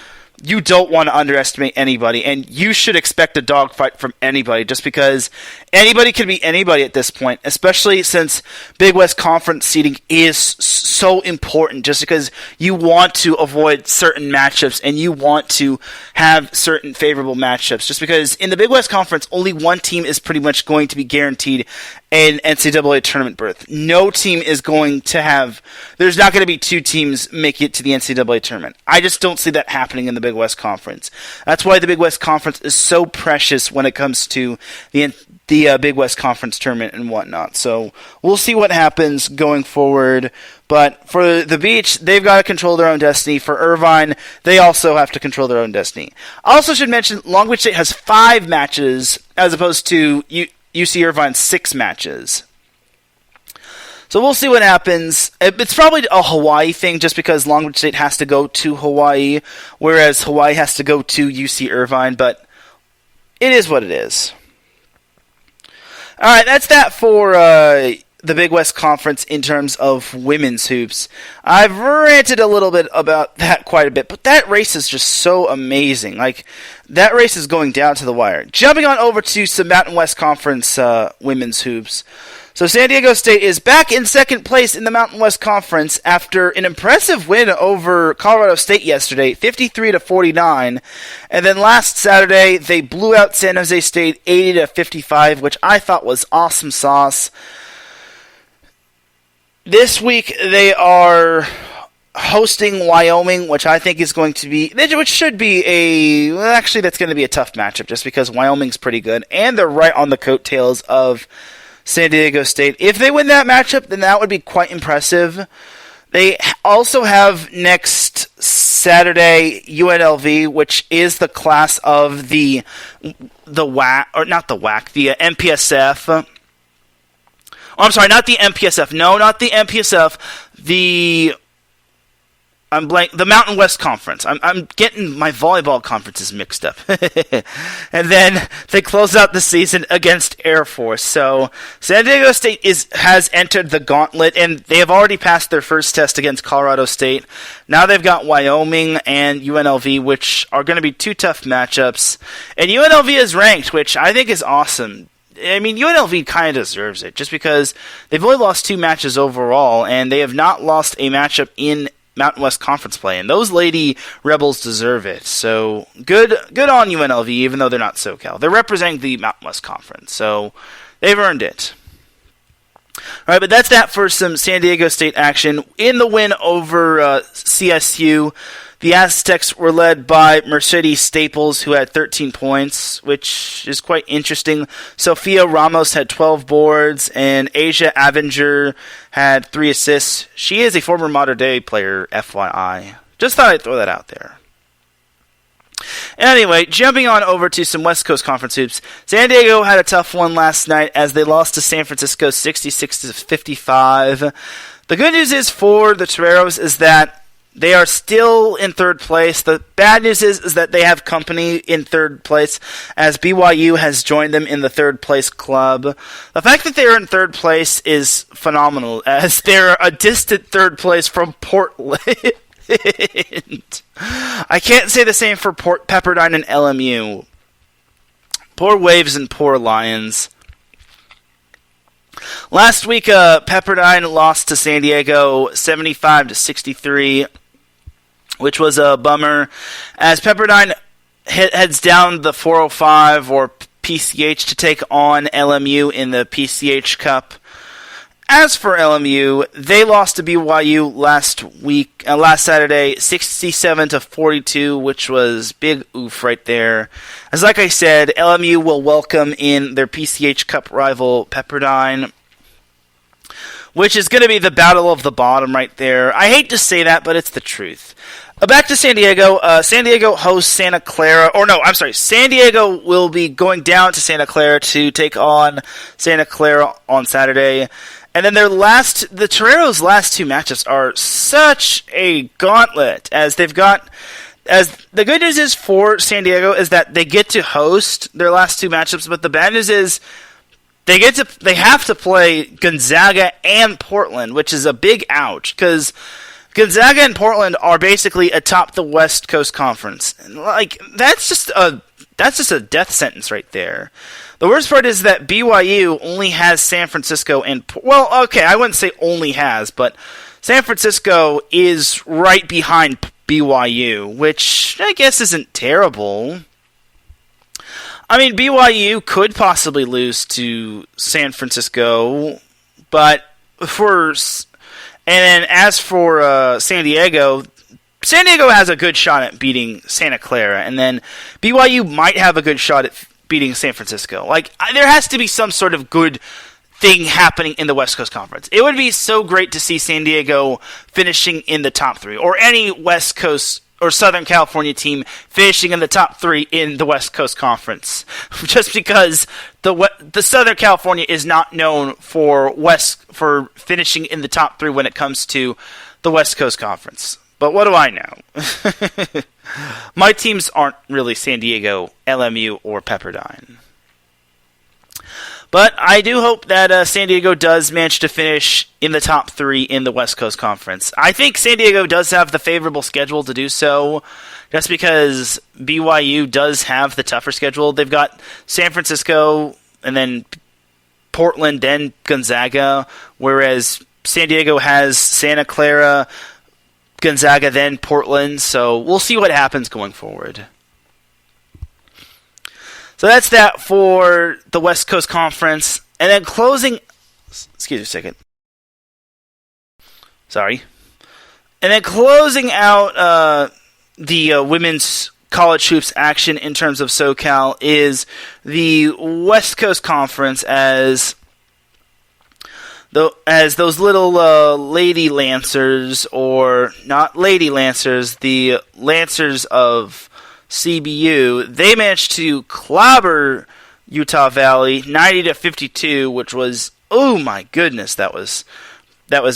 you don't want to underestimate anybody, and you should expect a dogfight from anybody, just because anybody can be anybody at this point, especially since Big West Conference seeding is so important, just because you want to avoid certain matchups and you want to have certain favorable matchups, just because in the Big West Conference, only one team is pretty much going to be guaranteed an NCAA tournament berth. No team is going to have... There's not going to be two teams making it to the NCAA tournament. I just don't see that happening in the Big West Conference. That's why the Big West Conference is so precious when it comes to the Big West Conference tournament and whatnot. So we'll see what happens going forward. But for the Beach, they've got to control their own destiny. For Irvine, they also have to control their own destiny. I also should mention Long Beach State has 5 matches as opposed to UC Irvine's 6 matches. So we'll see what happens. It's probably a Hawaii thing just because Long Beach State has to go to Hawaii, whereas Hawaii has to go to UC Irvine, but it is what it is. All right, that's that for the Big West Conference in terms of women's hoops. I've ranted a little bit about that quite a bit, but that race is just so amazing. Like, that race is going down to the wire. Jumping on over to some Mountain West Conference women's hoops. So San Diego State is back in second place in the Mountain West Conference after an impressive win over Colorado State yesterday, 53-49. And then last Saturday, they blew out San Jose State 80-55, which I thought was awesome sauce. This week, they are hosting Wyoming, which I think is going to be, which should be that's going to be a tough matchup just because Wyoming's pretty good, and they're right on the coattails of San Diego State. If they win that matchup, then that would be quite impressive. They also have next Saturday UNLV, which is the class of the WAC, or not the WAC, the MPSF. Oh, I'm sorry, not the MPSF. No, not the MPSF. The Mountain West Conference. I'm getting my volleyball conferences mixed up. And then they close out the season against Air Force. So San Diego State has entered the gauntlet, and they have already passed their first test against Colorado State. Now they've got Wyoming and UNLV, which are going to be two tough matchups. And UNLV is ranked, which I think is awesome. I mean, UNLV kind of deserves it, just because they've only lost 2 matches overall, and they have not lost a matchup in Mountain West Conference play, and those Lady Rebels deserve it. So good on UNLV, even though they're not SoCal. They're representing the Mountain West Conference, so they've earned it. All right, but that's that for some San Diego State action. In the win over CSU, the Aztecs were led by Mercedes Staples, who had 13 points, which is quite interesting. Sophia Ramos had 12 boards, and Asia Avenger had 3 assists. She is a former Mater Dei player, FYI. Just thought I'd throw that out there. Anyway, jumping on over to some West Coast Conference hoops. San Diego had a tough one last night as they lost to San Francisco 66-55. The good news is for the Toreros is that they are still in third place. The bad news is that they have company in third place, as BYU has joined them in the third place club. The fact that they are in third place is phenomenal, as they're a distant third place from Portland. I can't say the same for Pepperdine and LMU. Poor Waves and poor Lions. Last week, Pepperdine lost to San Diego 75-63, which was a bummer, as Pepperdine heads down the 405 or PCH to take on LMU in the PCH Cup. As for LMU, they lost to BYU last Saturday, 67-42, which was big oof right there. As like I said, LMU will welcome in their PCH Cup rival Pepperdine, which is going to be the battle of the bottom right there. I hate to say that, but it's the truth. Back to San Diego. San Diego hosts Santa Clara. San Diego will be going down to Santa Clara to take on Santa Clara on Saturday. And then the Toreros' last 2 matchups are such a gauntlet, as the good news is for San Diego is that they get to host their last 2 matchups, but the bad news is they have to play Gonzaga and Portland, which is a big ouch, because Gonzaga and Portland are basically atop the West Coast Conference. Like, that's just a death sentence right there. The worst part is that BYU only has San Francisco and... Well, okay, I wouldn't say only has, but San Francisco is right behind BYU, which I guess isn't terrible. I mean, BYU could possibly lose to San Francisco, but and then as for San Diego has a good shot at beating Santa Clara, and then BYU might have a good shot at beating San Francisco. Like, there has to be some sort of good thing happening in the West Coast Conference. It would be so great to see San Diego finishing in the top 3, or any West Coast Southern California team finishing in the top 3 in the West Coast Conference. Just because the Southern California is not known for finishing in the top 3 when it comes to the West Coast Conference. But what do I know? My teams aren't really San Diego, LMU, or Pepperdine. But I do hope that San Diego does manage to finish in the top 3 in the West Coast Conference. I think San Diego does have the favorable schedule to do so, just because BYU does have the tougher schedule. They've got San Francisco, and then Portland, then Gonzaga, whereas San Diego has Santa Clara, Gonzaga, then Portland. So we'll see what happens going forward. So that's that for the West Coast Conference. And then closing... Excuse me a second. Sorry. And then closing out the women's college hoops action in terms of SoCal is the West Coast Conference as those little lady Lancers, or not lady Lancers, the Lancers of CBU, they managed to clobber Utah Valley 90-52, which was, oh my goodness, that was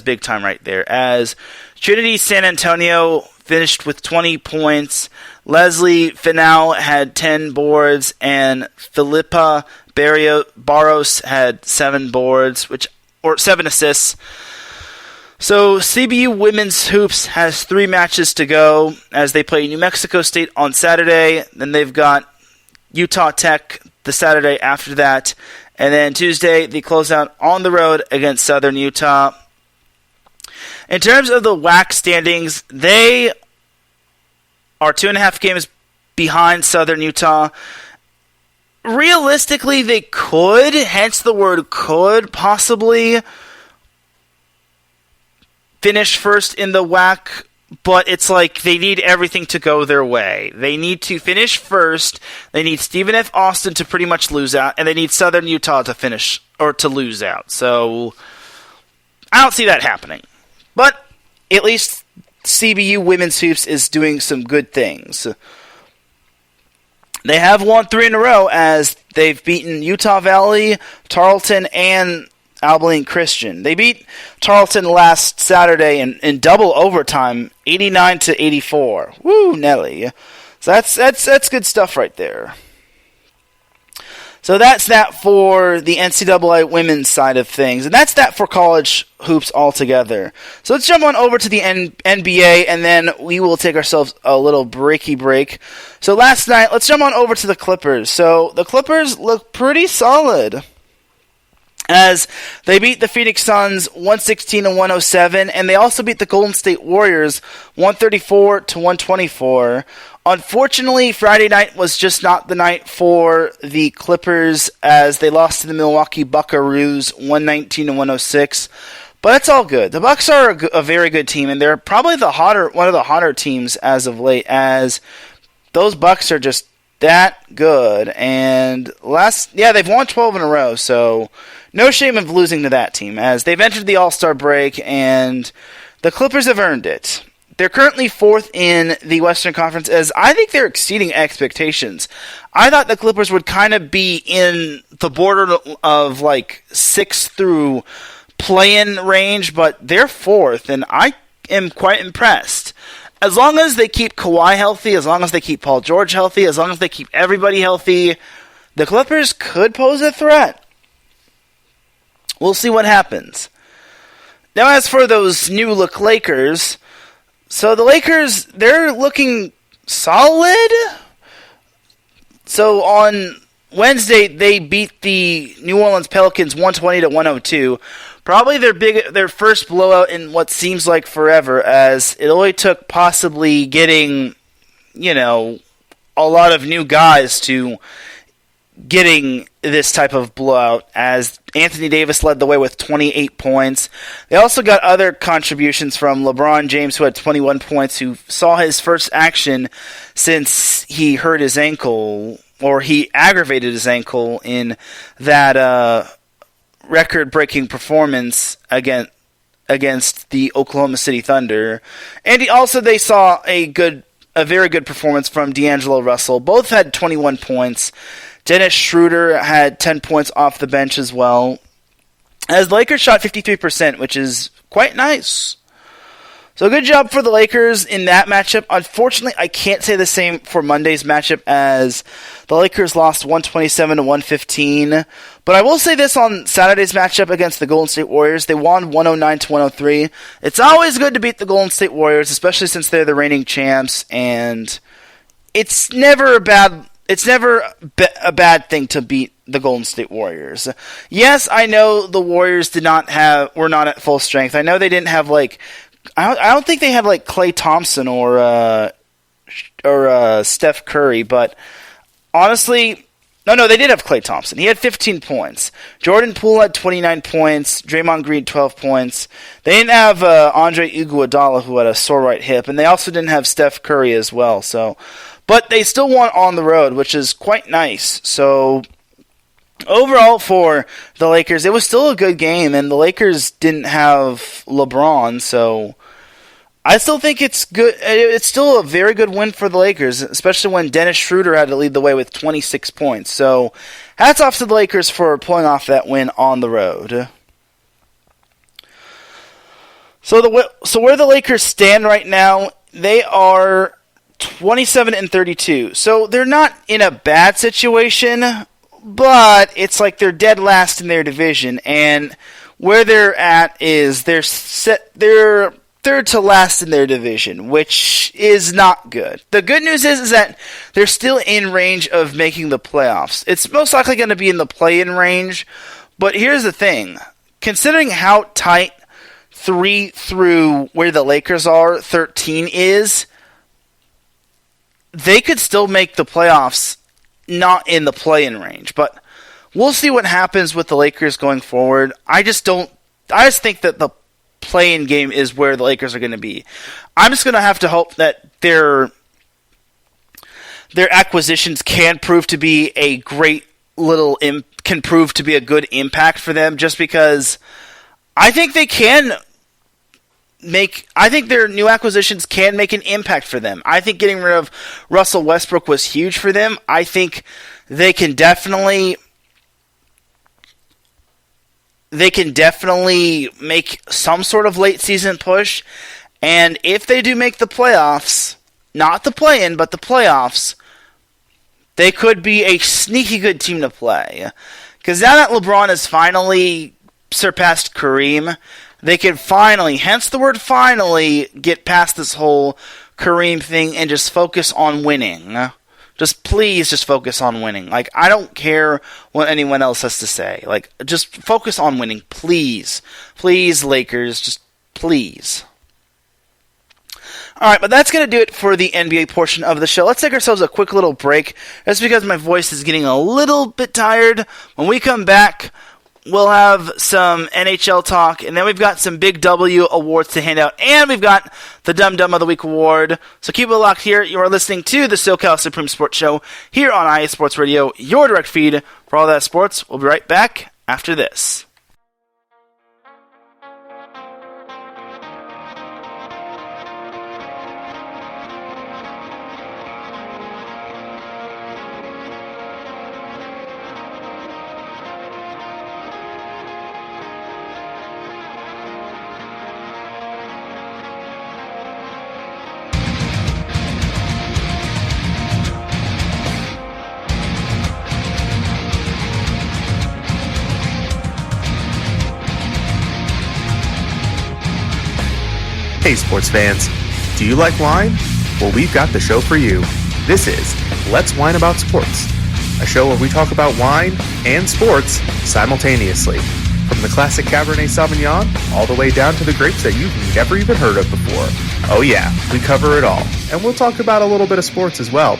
big time right there. As Trinity San Antonio finished with 20 points, Leslie Finau had 10 boards, and Philippa Barros had 7 boards, or 7 assists. So CBU Women's Hoops has 3 matches to go as they play New Mexico State on Saturday. Then they've got Utah Tech the Saturday after that. And then Tuesday, they close out on the road against Southern Utah. In terms of the WAC standings, they are 2.5 games behind Southern Utah. Realistically, they could, hence the word could, possibly finish first in the WAC, but it's like they need everything to go their way. They need to finish first, they need Stephen F. Austin to pretty much lose out, and they need Southern Utah to finish, or to lose out. So, I don't see that happening. But, at least CBU Women's Hoops is doing some good things. They have won 3 in a row as they've beaten Utah Valley, Tarleton, and Abilene Christian. They beat Tarleton last Saturday in double overtime, 89-84. Woo, Nelly. So that's good stuff right there. So that's that for the NCAA women's side of things. And that's that for college hoops altogether. So let's jump on over to the NBA, and then we will take ourselves a little breaky break. So last night, let's jump on over to the Clippers. So the Clippers look pretty solid as they beat the Phoenix Suns 116-107, and they also beat the Golden State Warriors 134-124. Unfortunately, Friday night was just not the night for the Clippers as they lost to the Milwaukee Buckaroos 119-106. But it's all good. The Bucks are a very good team, and they're probably one of the hotter teams as of late, as those Bucks are just that good. And they've won 12 in a row, so no shame of losing to that team, as they've entered the All-Star break, and the Clippers have earned it. They're currently 4th in the Western Conference, as I think they're exceeding expectations. I thought the Clippers would kind of be in the border of like 6th through play-in range, but they're 4th, and I am quite impressed. As long as they keep Kawhi healthy, as long as they keep Paul George healthy, as long as they keep everybody healthy, the Clippers could pose a threat. We'll see what happens. Now, as for those new-look Lakers, so the Lakers, they're looking solid. So on Wednesday, they beat the New Orleans Pelicans 120-102. Probably their first blowout in what seems like forever, as it only took possibly getting, a lot of new guys to getting this type of blowout, as Anthony Davis led the way with 28 points. They also got other contributions from LeBron James, who had 21 points, who saw his first action since he hurt his ankle, or he aggravated his ankle in that record-breaking performance against the Oklahoma City Thunder. And they saw a good a very good performance from D'Angelo Russell. Both had 21 points. Dennis Schroeder had 10 points off the bench as well. As the Lakers shot 53%, which is quite nice. So good job for the Lakers in that matchup. Unfortunately, I can't say the same for Monday's matchup, as the Lakers lost 127-115. But I will say this on Saturday's matchup against the Golden State Warriors. They won 109-103. It's always good to beat the Golden State Warriors, especially since they're the reigning champs, and it's never a bad thing to beat the Golden State Warriors. Yes, I know the Warriors were not at full strength. I know they didn't have I don't think they had Klay Thompson or Steph Curry, but honestly, no, they did have Klay Thompson. He had 15 points. Jordan Poole had 29 points. Draymond Green 12 points. They didn't have Andre Iguodala, who had a sore right hip, and they also didn't have Steph Curry as well. But they still won on the road, which is quite nice. So overall for the Lakers, it was still a good game, and the Lakers didn't have LeBron, so I still think it's good. It's still a very good win for the Lakers, especially when Dennis Schroeder had to lead the way with 26 points. So hats off to the Lakers for pulling off that win on the road. So where the Lakers stand right now, they are 27-32. So they're not in a bad situation, but it's like they're dead last in their division, and where they're at is they're third to last in their division, which is not good. The good news is that they're still in range of making the playoffs. It's most likely going to be in the play-in range, but here's the thing. Considering how tight 3 through where the Lakers are, 13 is, they could still make the playoffs not in the play-in range, but we'll see what happens with the Lakers going forward. I just think that the play-in game is where the Lakers are going to be. I'm just going to have to hope that their acquisitions can prove to be a good impact for them, just because I think their new acquisitions can make an impact for them. I think getting rid of Russell Westbrook was huge for them. I think they can definitely make some sort of late season push. And if they do make the playoffs, not the play-in, but the playoffs, they could be a sneaky good team to play. Because now that LeBron has finally surpassed Kareem, they can finally, hence the word finally, get past this whole Kareem thing and just focus on winning. Please focus on winning. I don't care what anyone else has to say. Just focus on winning, please. Please, Lakers, just please. Alright, but that's going to do it for the NBA portion of the show. Let's take ourselves a quick little break. That's because my voice is getting a little bit tired. When we come back, we'll have some NHL talk, and then we've got some Big W awards to hand out, and we've got the Dum Dum of the Week award. So keep it locked here. You are listening to the SoCal Supreme Sports Show here on IA Sports Radio, your direct feed for all that sports. We'll be right back after this. Hey sports fans, do you like wine? Well, we've got the show for you. This is Let's Wine About Sports, a show where we talk about wine and sports simultaneously. From the classic Cabernet Sauvignon all the way down to the grapes that you've never even heard of before. Oh yeah, we cover it all. And we'll talk about a little bit of sports as well.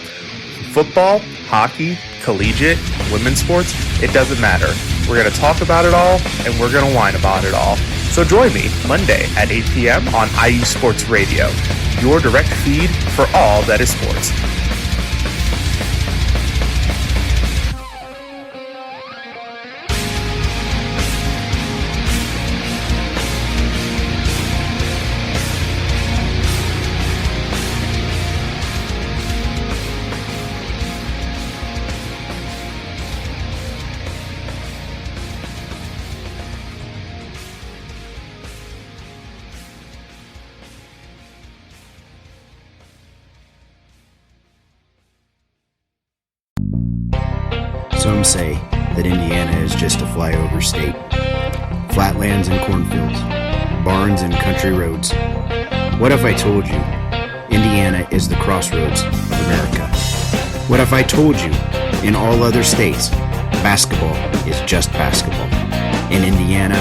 Football, hockey, collegiate, women's sports, it doesn't matter. We're going to talk about it all, and we're going to whine about it all. So join me Monday at 8 p.m. on IU Sports Radio, your direct feed for all that is sports. Some say that Indiana is just a flyover state. Flatlands and cornfields, barns and country roads. What if I told you Indiana is the crossroads of America? What if I told you in all other states, basketball is just basketball? In Indiana,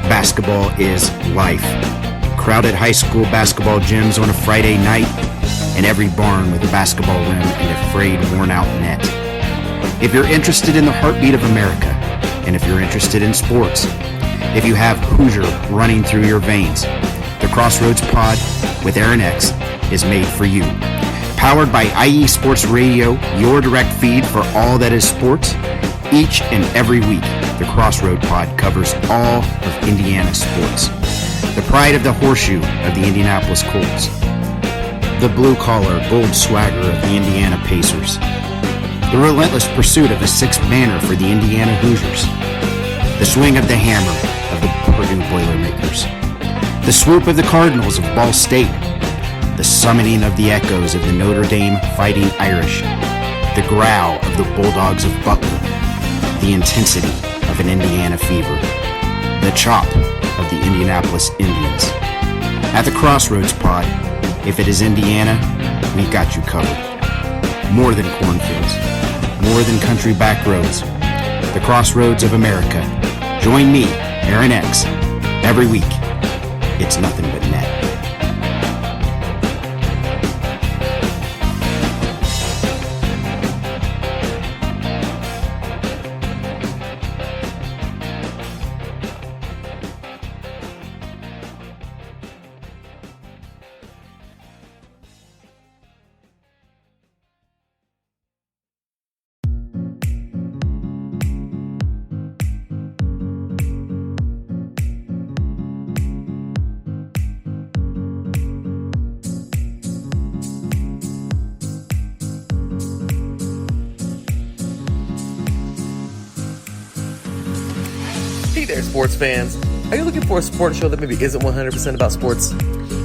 basketball is life. Crowded high school basketball gyms on a Friday night, and every barn with a basketball rim and a frayed, worn-out net. If you're interested in the heartbeat of America, and if you're interested in sports, if you have Hoosier running through your veins, the Crossroads Pod with Aaron X is made for you. Powered by IE Sports Radio, your direct feed for all that is sports. Each and every week, the Crossroad Pod covers all of Indiana sports. The pride of the horseshoe of the Indianapolis Colts. The blue-collar, bold swagger of the Indiana Pacers. The relentless pursuit of the sixth banner for the Indiana Hoosiers. The swing of the hammer of the Purdue Boilermakers. The swoop of the Cardinals of Ball State. The summoning of the echoes of the Notre Dame Fighting Irish. The growl of the Bulldogs of Butler. The intensity of an Indiana fever. The chop of the Indianapolis Indians. At the Crossroads Pod, if it is Indiana, we got you covered. More than cornfields, more than country back roads. The Crossroads of America. Join me, Aaron X, every week. It's nothing but net. Hey there, sports fans. Are you looking for a sports show that maybe isn't 100% about sports?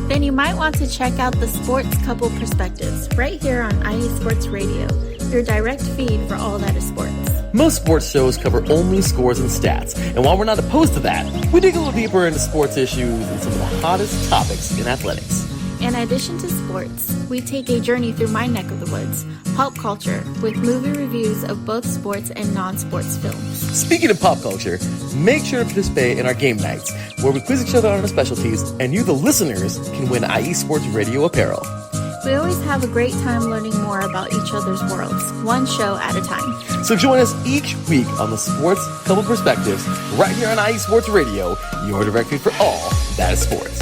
Then you might want to check out the Sports Couple Perspectives right here on IE Sports Radio, your direct feed for all that is sports. Most sports shows cover only scores and stats, and while we're not opposed to that, we dig a little deeper into sports issues and some of the hottest topics in athletics. In addition to sports, we take a journey through my neck of the woods, pop culture, with movie reviews of both sports and non-sports films. Speaking of pop culture, make sure to participate in our game nights, where we quiz each other on our specialties, and you, the listeners, can win IE Sports Radio apparel. We always have a great time learning more about each other's worlds, one show at a time. So join us each week on the Sports Couple Perspectives, right here on IE Sports Radio, your direct feed for all that is sports.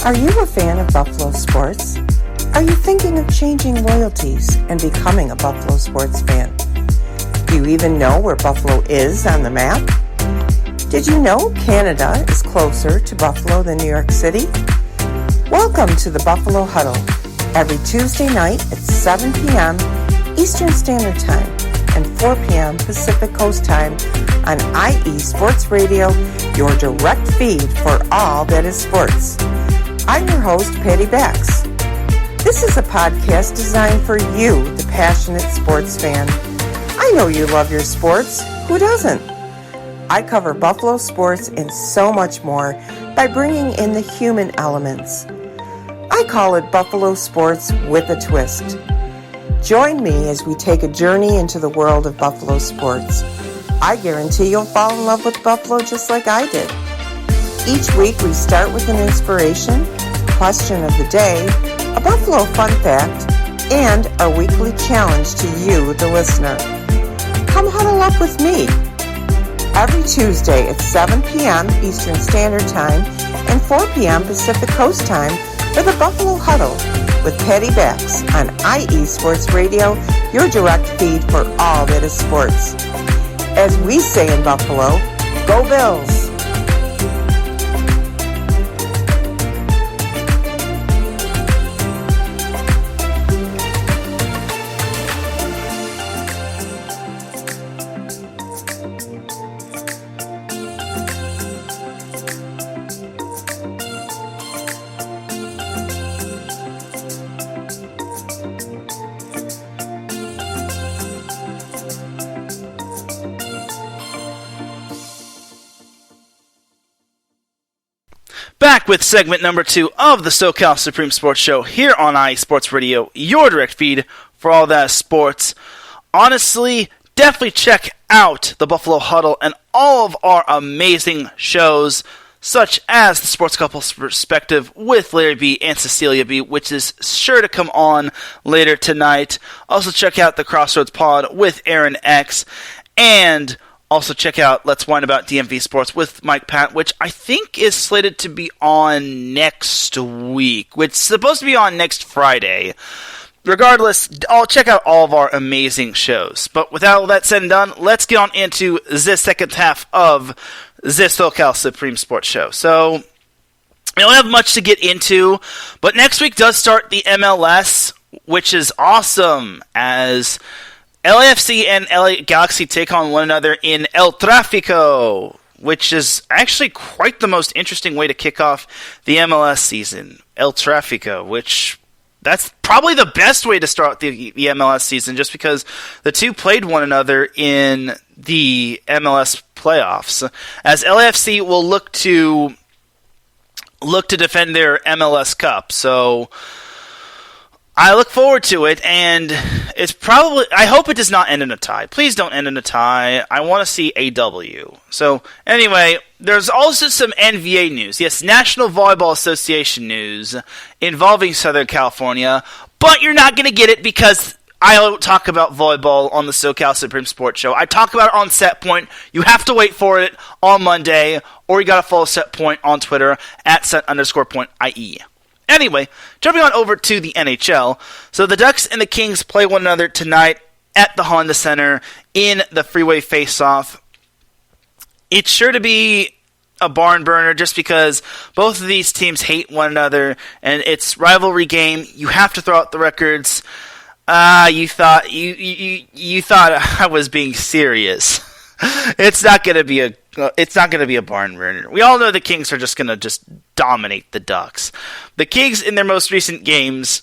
Are you a fan of Buffalo sports? Are you thinking of changing loyalties and becoming a Buffalo sports fan? Do you even know where Buffalo is on the map? Did you know Canada is closer to Buffalo than New York City? Welcome to the Buffalo Huddle, every Tuesday night at 7 p.m. Eastern Standard Time and 4 p.m. Pacific Coast Time on IE Sports Radio, your direct feed for all that is sports. I'm your host, Patty Bax. This is a podcast designed for you, the passionate sports fan. I know you love your sports. Who doesn't? I cover Buffalo sports and so much more by bringing in the human elements. I call it Buffalo Sports with a Twist. Join me as we take a journey into the world of Buffalo sports. I guarantee you'll fall in love with Buffalo just like I did. Each week we start with an inspiration, question of the day, a Buffalo fun fact, and our weekly challenge to you, the listener. Come huddle up with me. Every Tuesday at 7 p.m. Eastern Standard Time and 4 p.m. Pacific Coast Time for the Buffalo Huddle with Patty Bax on IE Sports Radio, your direct feed for all that is sports. As we say in Buffalo, go Bills! Back with segment number 2 of the SoCal Supreme Sports Show here on IE Sports Radio, your direct feed for all that sports. Honestly, definitely check out the Buffalo Huddle and all of our amazing shows, such as the Sports Couples Perspective with Larry B and Cecilia B, which is sure to come on later tonight. Also check out the Crossroads Pod with Aaron X, and also check out Let's Whine About DMV Sports with Mike Pat, which I think is slated to be on next week, which is supposed to be on next Friday. Regardless, I'll check out all of our amazing shows. But with all that said and done, let's get on into this second half of this SoCal Supreme Sports Show. So, we don't have much to get into, but next week does start the MLS, which is awesome, as LAFC and LA Galaxy take on one another in El Tráfico, which is actually quite the most interesting way to kick off the MLS season. El Tráfico, which that's probably the best way to start the MLS season, just because the two played one another in the MLS playoffs, as LAFC will look to defend their MLS Cup. So I look forward to it, and I hope it does not end in a tie. Please don't end in a tie. I want to see a W. So, anyway, there's also some NBA news. Yes, National Volleyball Association news involving Southern California, but you're not going to get it because I don't talk about volleyball on the SoCal Supreme Sports Show. I talk about it on Set Point. You have to wait for it on Monday, or you got to follow Set Point on Twitter at @set_point_IE. Anyway, jumping on over to the NHL. So the Ducks and the Kings play one another tonight at the Honda Center in the Freeway Faceoff. It's sure to be a barn burner just because both of these teams hate one another, and it's rivalry game. You have to throw out the records. You thought I was being serious. It's not going to be a barn burner. We all know the Kings are just going to dominate the Ducks. The Kings, in their most recent games,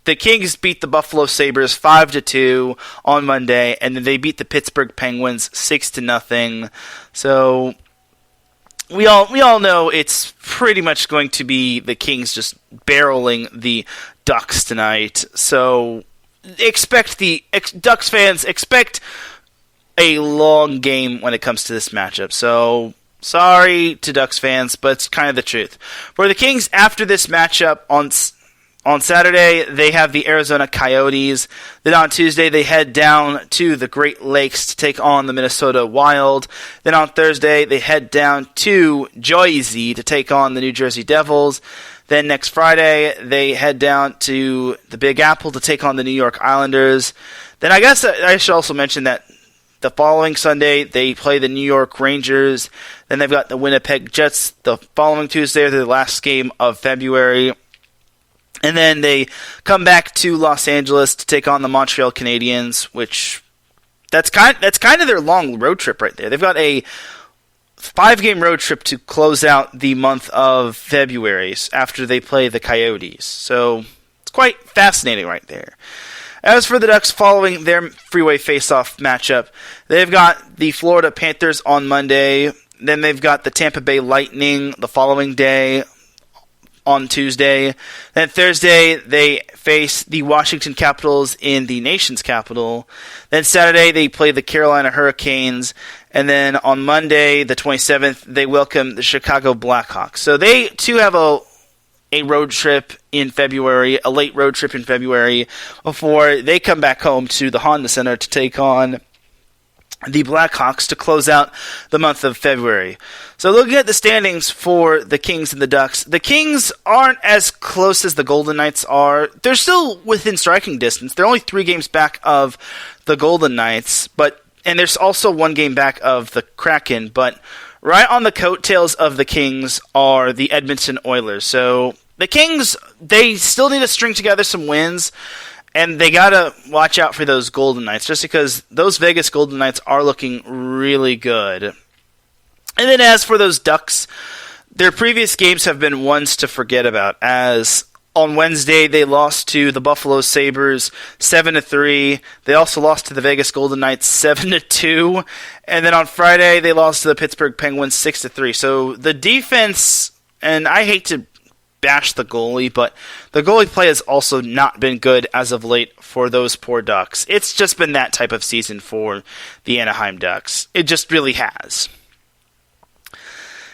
the Kings beat the Buffalo Sabres 5-2 on Monday, and then they beat the Pittsburgh Penguins 6-0. So we all know it's pretty much going to be the Kings just barreling the Ducks tonight. So Ducks fans expect a long game when it comes to this matchup. So, sorry to Ducks fans, but it's kind of the truth. For the Kings, after this matchup on Saturday, they have the Arizona Coyotes. Then on Tuesday, they head down to the Great Lakes to take on the Minnesota Wild. Then on Thursday, they head down to Jersey to take on the New Jersey Devils. Then next Friday, they head down to the Big Apple to take on the New York Islanders. Then I guess I should also mention that the following Sunday, they play the New York Rangers. Then they've got the Winnipeg Jets the following Tuesday, the last game of February. And then they come back to Los Angeles to take on the Montreal Canadiens, which that's kind of their long road trip right there. They've got a 5-game road trip to close out the month of February after they play the Coyotes. So it's quite fascinating right there. As for the Ducks following their Freeway Faceoff matchup, they've got the Florida Panthers on Monday. Then they've got the Tampa Bay Lightning the following day on Tuesday. Then Thursday, they face the Washington Capitals in the nation's capital. Then Saturday, they play the Carolina Hurricanes. And then on Monday, the 27th, they welcome the Chicago Blackhawks. So they, too, have a road trip in February, a late road trip in February, before they come back home to the Honda Center to take on the Blackhawks to close out the month of February. So looking at the standings for the Kings and the Ducks, the Kings aren't as close as the Golden Knights are. They're still within striking distance. They're only 3 games back of the Golden Knights, and there's also 1 game back of the Kraken, but right on the coattails of the Kings are the Edmonton Oilers. So the Kings, they still need to string together some wins, and they got to watch out for those Golden Knights, just because those Vegas Golden Knights are looking really good. And then as for those Ducks, their previous games have been ones to forget about, as on Wednesday they lost to the Buffalo Sabres 7-3. They also lost to the Vegas Golden Knights 7-2. And then on Friday they lost to the Pittsburgh Penguins 6-3. So the defense, and I hate to bash the goalie, but the goalie play has also not been good as of late for those poor Ducks. It's just been that type of season for the Anaheim Ducks. It just really has.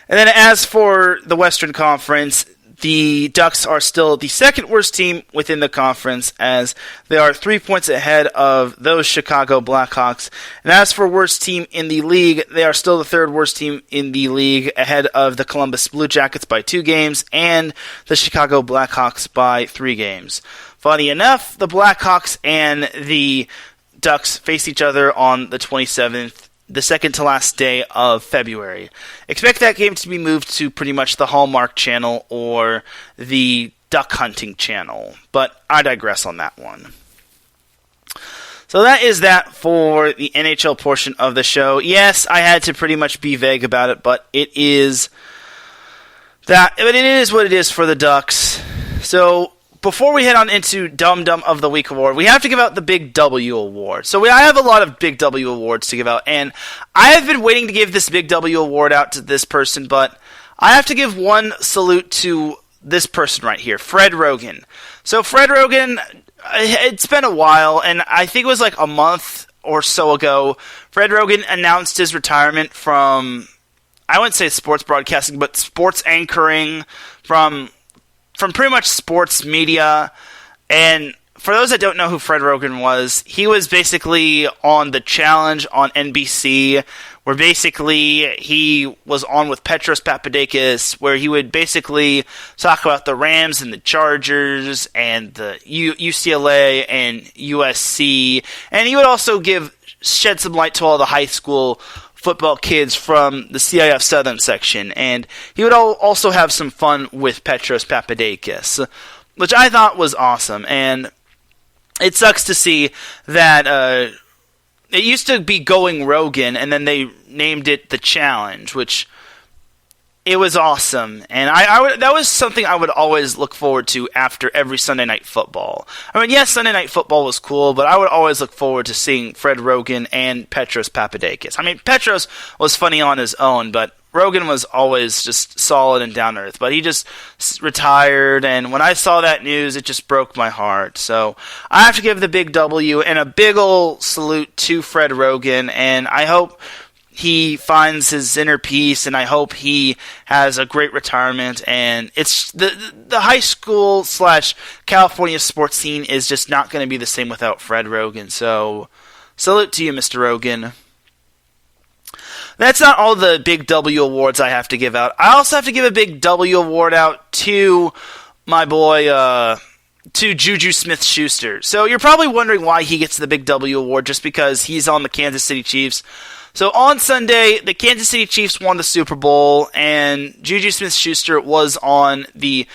And then as for the Western Conference, the Ducks are still the second worst team within the conference, as they are 3 points ahead of those Chicago Blackhawks. And as for worst team in the league, they are still the third worst team in the league, ahead of the Columbus Blue Jackets by 2 games and the Chicago Blackhawks by 3 games. Funny enough, the Blackhawks and the Ducks face each other on the 27th, the second to last day of February. Expect that game to be moved to pretty much the Hallmark Channel or the Duck Hunting Channel, but I digress on that one. So that is that for the NHL portion of the show. Yes, I had to pretty much be vague about it, but it is what it is for the Ducks. So before we head on into Dum Dum of the Week award, we have to give out the Big W award. So I have a lot of Big W awards to give out, and I have been waiting to give this Big W award out to this person, but I have to give one salute to this person right here, Fred Rogan. So Fred Rogan, it's been a while, and I think it was like a month or so ago, Fred Rogan announced his retirement from, I wouldn't say sports broadcasting, but sports anchoring, from pretty much sports media. And for those that don't know who Fred Rogan was, he was basically on The Challenge on NBC, where basically he was on with Petros Papadakis, where he would basically talk about the Rams and the Chargers and the UCLA and USC, and he would also shed some light to all the high school football kids from the CIF Southern section, and he would also have some fun with Petros Papadakis, which I thought was awesome. And it sucks to see that it used to be Going Rogan, and then they named it The Challenge, which it was awesome, and that was something I would always look forward to after every Sunday Night Football. I mean, yes, Sunday Night Football was cool, but I would always look forward to seeing Fred Rogan and Petros Papadakis. I mean, Petros was funny on his own, but Rogan was always just solid and down to earth. But he just retired, and when I saw that news, it just broke my heart. So I have to give the Big W and a big ol' salute to Fred Rogan, and I hope he finds his inner peace, and I hope he has a great retirement. And it's the high school / California sports scene is just not going to be the same without Fred Rogan. So salute to you, Mr. Rogan. That's not all the Big W awards I have to give out. I also have to give a Big W award out to my boy, to Juju Smith-Schuster. So you're probably wondering why he gets the Big W award, just because he's on the Kansas City Chiefs. So on Sunday, the Kansas City Chiefs won the Super Bowl, and Juju Smith-Schuster was on the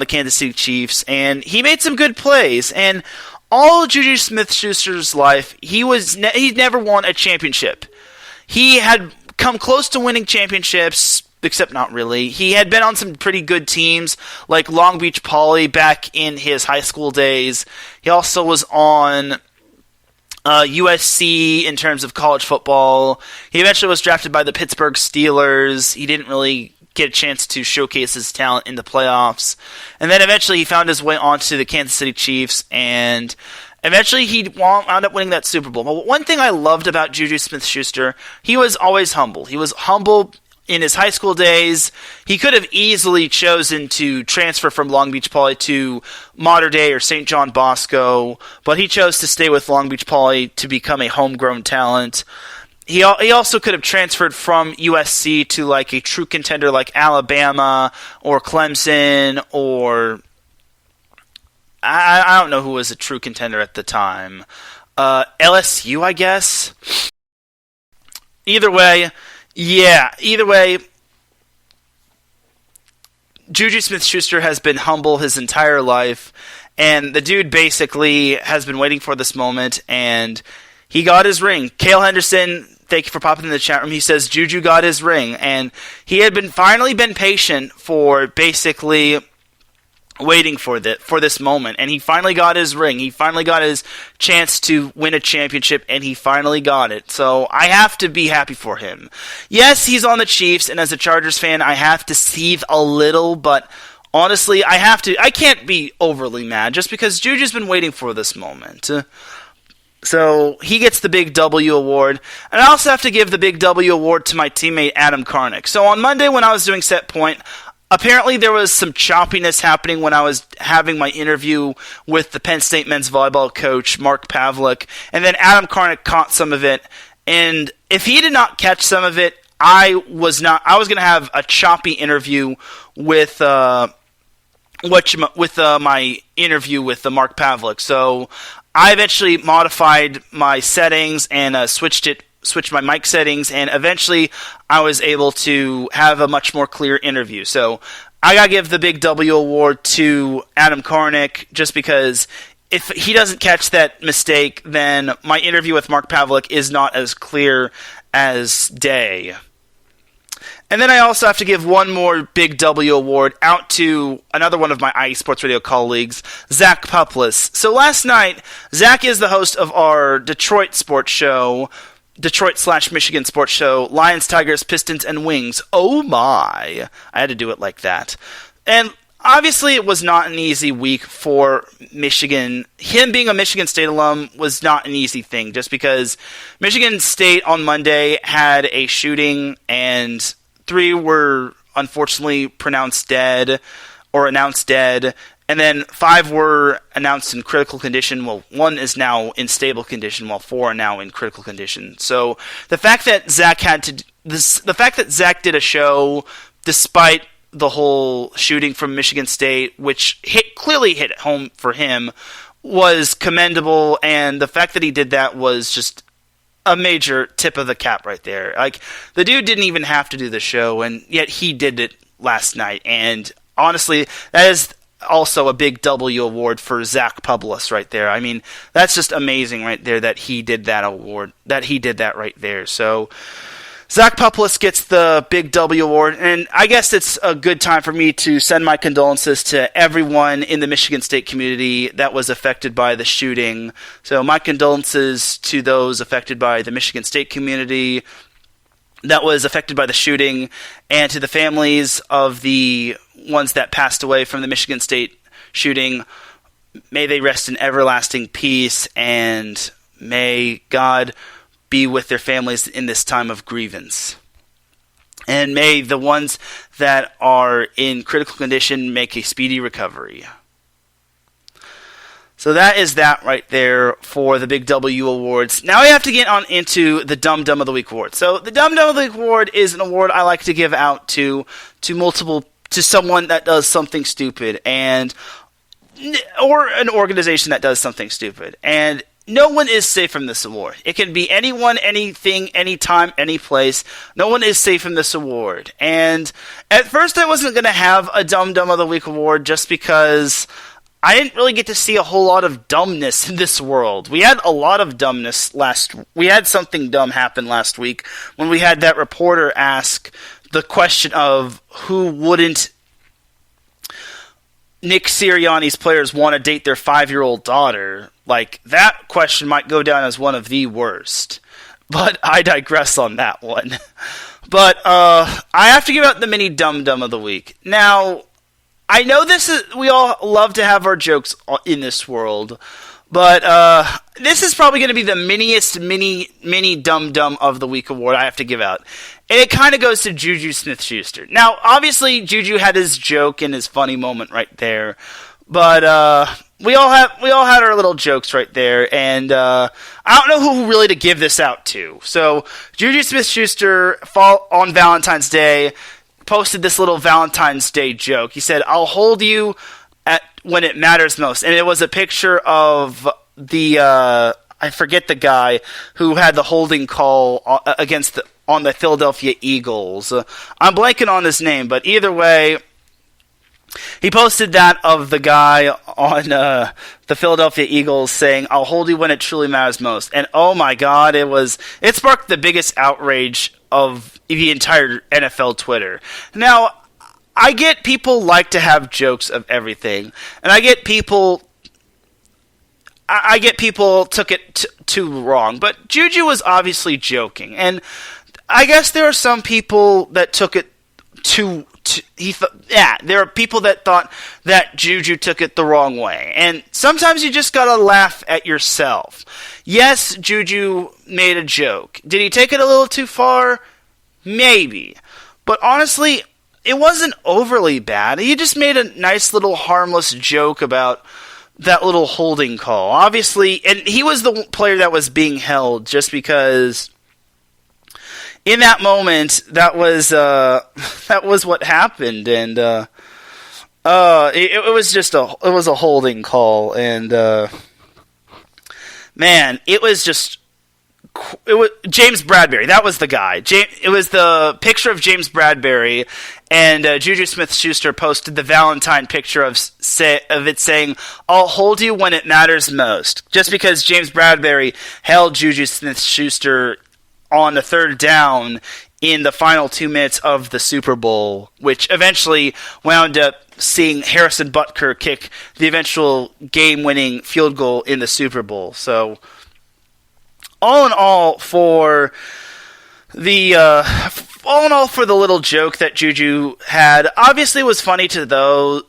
Kansas City Chiefs, and he made some good plays. And all of Juju Smith-Schuster's life, he never won a championship. He had come close to winning championships, except not really. He had been on some pretty good teams, like Long Beach Poly back in his high school days. He also was on USC in terms of college football. He eventually was drafted by the Pittsburgh Steelers. He didn't really get a chance to showcase his talent in the playoffs. And then eventually he found his way onto the Kansas City Chiefs, and Eventually, he wound up winning that Super Bowl. But one thing I loved about Juju Smith-Schuster, he was always humble. He was humble in his high school days. He could have easily chosen to transfer from Long Beach Poly to Mater Dei or St. John Bosco, but he chose to stay with Long Beach Poly to become a homegrown talent. He also could have transferred from USC to like a true contender like Alabama or Clemson or I don't know who was a true contender at the time. LSU, I guess. Either way, Juju Smith-Schuster has been humble his entire life, and the dude basically has been waiting for this moment, and he got his ring. Cale Henderson, thank you for popping in the chat room. He says Juju got his ring, and he had finally been patient for basically waiting for this moment, and he finally got his ring. He finally got his chance to win a championship, and he finally got it. So I have to be happy for him. Yes, he's on the Chiefs, and as a Chargers fan, I have to seethe a little, but honestly, I can't be overly mad just because Juju's been waiting for this moment. So he gets the Big W award. And I also have to give the Big W award to my teammate Adam Karnick. So on Monday when I was doing Set Point, apparently there was some choppiness happening when I was having my interview with the Penn State men's volleyball coach, Mark Pavlik, and then Adam Karnick caught some of it. And if he did not catch some of it, I was going to have a choppy interview with my interview with Mark Pavlik. So I eventually modified my settings and switched my mic settings, and eventually I was able to have a much more clear interview. So I gotta give the Big W award to Adam Karnick, just because if he doesn't catch that mistake, then my interview with Mark Pavlik is not as clear as day. And then I also have to give one more Big W award out to another one of my IE Sports Radio colleagues, Zach Puplis. So last night, Zach is the host of our Detroit sports show, Detroit/Michigan sports show, Lions, Tigers, Pistons, and Wings. Oh my. I had to do it like that. And obviously it was not an easy week for Michigan. Him being a Michigan State alum was not an easy thing, just because Michigan State on Monday had a shooting, and 3 were unfortunately announced dead, and then 5 were announced in critical condition. Well, 1 is now in stable condition, while 4 are now in critical condition. So the fact that Zach did a show despite the whole shooting from Michigan State, which clearly hit home for him, was commendable, and the fact that he did that was just a major tip of the cap right there. Like, the dude didn't even have to do the show, and yet he did it last night, and honestly, that is also a Big W award for Zach Puplis right there. I mean, that's just amazing right there that he did that right there. So Zach Puplis gets the Big W award, and I guess it's a good time for me to send my condolences to everyone in the Michigan State community that was affected by the shooting. So my condolences to those affected by the Michigan State community that was affected by the shooting, and to the families of the ones that passed away from the Michigan State shooting. May they rest in everlasting peace, and may God be with their families in this time of grievance. And may the ones that are in critical condition make a speedy recovery. So that is that right there for the Big W Awards. Now we have to get on into the Dum Dum of the Week Award. So the Dum Dum of the Week Award is an award I like to give out to someone that does something stupid, or an organization that does something stupid. And no one is safe from this award. It can be anyone, anything, anytime, any place. No one is safe from this award. And at first I wasn't going to have a Dum Dum of the Week Award just because I didn't really get to see a whole lot of dumbness in this world. We had a lot of dumbness we had something dumb happen last week when we had that reporter ask the question of who wouldn't Nick Sirianni's players want to date their 5-year-old daughter. Like, that question might go down as one of the worst. But I digress on that one. But I have to give out the mini Dum Dum of the Week. Now, I know we all love to have our jokes in this world, But this is probably going to be the mini dum-dum of the week award I have to give out. And it kind of goes to Juju Smith-Schuster. Now, obviously, Juju had his joke and his funny moment right there. But we all had our little jokes right there. And I don't know who really to give this out to. So, Juju Smith-Schuster, on Valentine's Day, posted this little Valentine's Day joke. He said, "I'll hold you when it matters most." And it was a picture of the I forget the guy who had the holding call on the Philadelphia Eagles. I'm blanking on his name, but either way, he posted that of the guy on the Philadelphia Eagles saying, "I'll hold you when it truly matters most." And oh my God, it sparked the biggest outrage of the entire NFL Twitter. Now, I get people like to have jokes of everything, and I get people took it too wrong, but Juju was obviously joking, and I guess there are some people that took it there are people that thought that Juju took it the wrong way, and sometimes you just gotta laugh at yourself. Yes, Juju made a joke. Did he take it a little too far? Maybe. But honestly, it wasn't overly bad. He just made a nice little harmless joke about that little holding call. Obviously, and he was the player that was being held just because in that moment, that was what happened, and it was a holding call, and man, it was James Bradbury. That was the guy. It was the picture of James Bradbury, and Juju Smith-Schuster posted the Valentine picture of it saying, "I'll hold you when it matters most," just because James Bradbury held Juju Smith-Schuster on the third down in the final 2 minutes of the Super Bowl, which eventually wound up seeing Harrison Butker kick the eventual game-winning field goal in the Super Bowl. So, all in all, for the little joke that Juju had, obviously it was funny to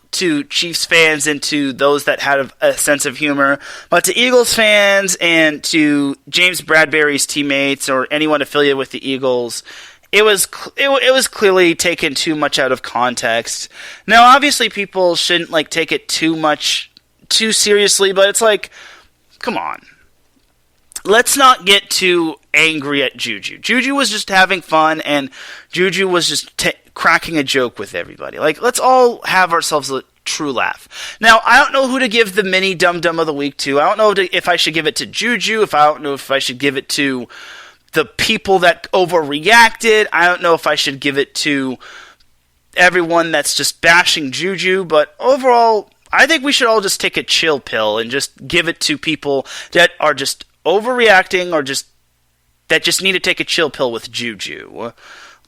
Chiefs fans and to those that had a sense of humor, but to Eagles fans and to James Bradbury's teammates or anyone affiliated with the Eagles, it was clearly taken too much out of context. Now, obviously, people shouldn't take it too seriously, but it's like, come on. Let's not get too angry at Juju. Juju was just having fun, and Juju was just cracking a joke with everybody. Let's all have ourselves a true laugh. Now, I don't know who to give the mini dum-dum of the week to. I don't know if I should give it to Juju, I don't know if I should give it to the people that overreacted. I don't know if I should give it to everyone that's just bashing Juju, but overall, I think we should all just take a chill pill and just give it to people that are just overreacting or that just need to take a chill pill with Juju.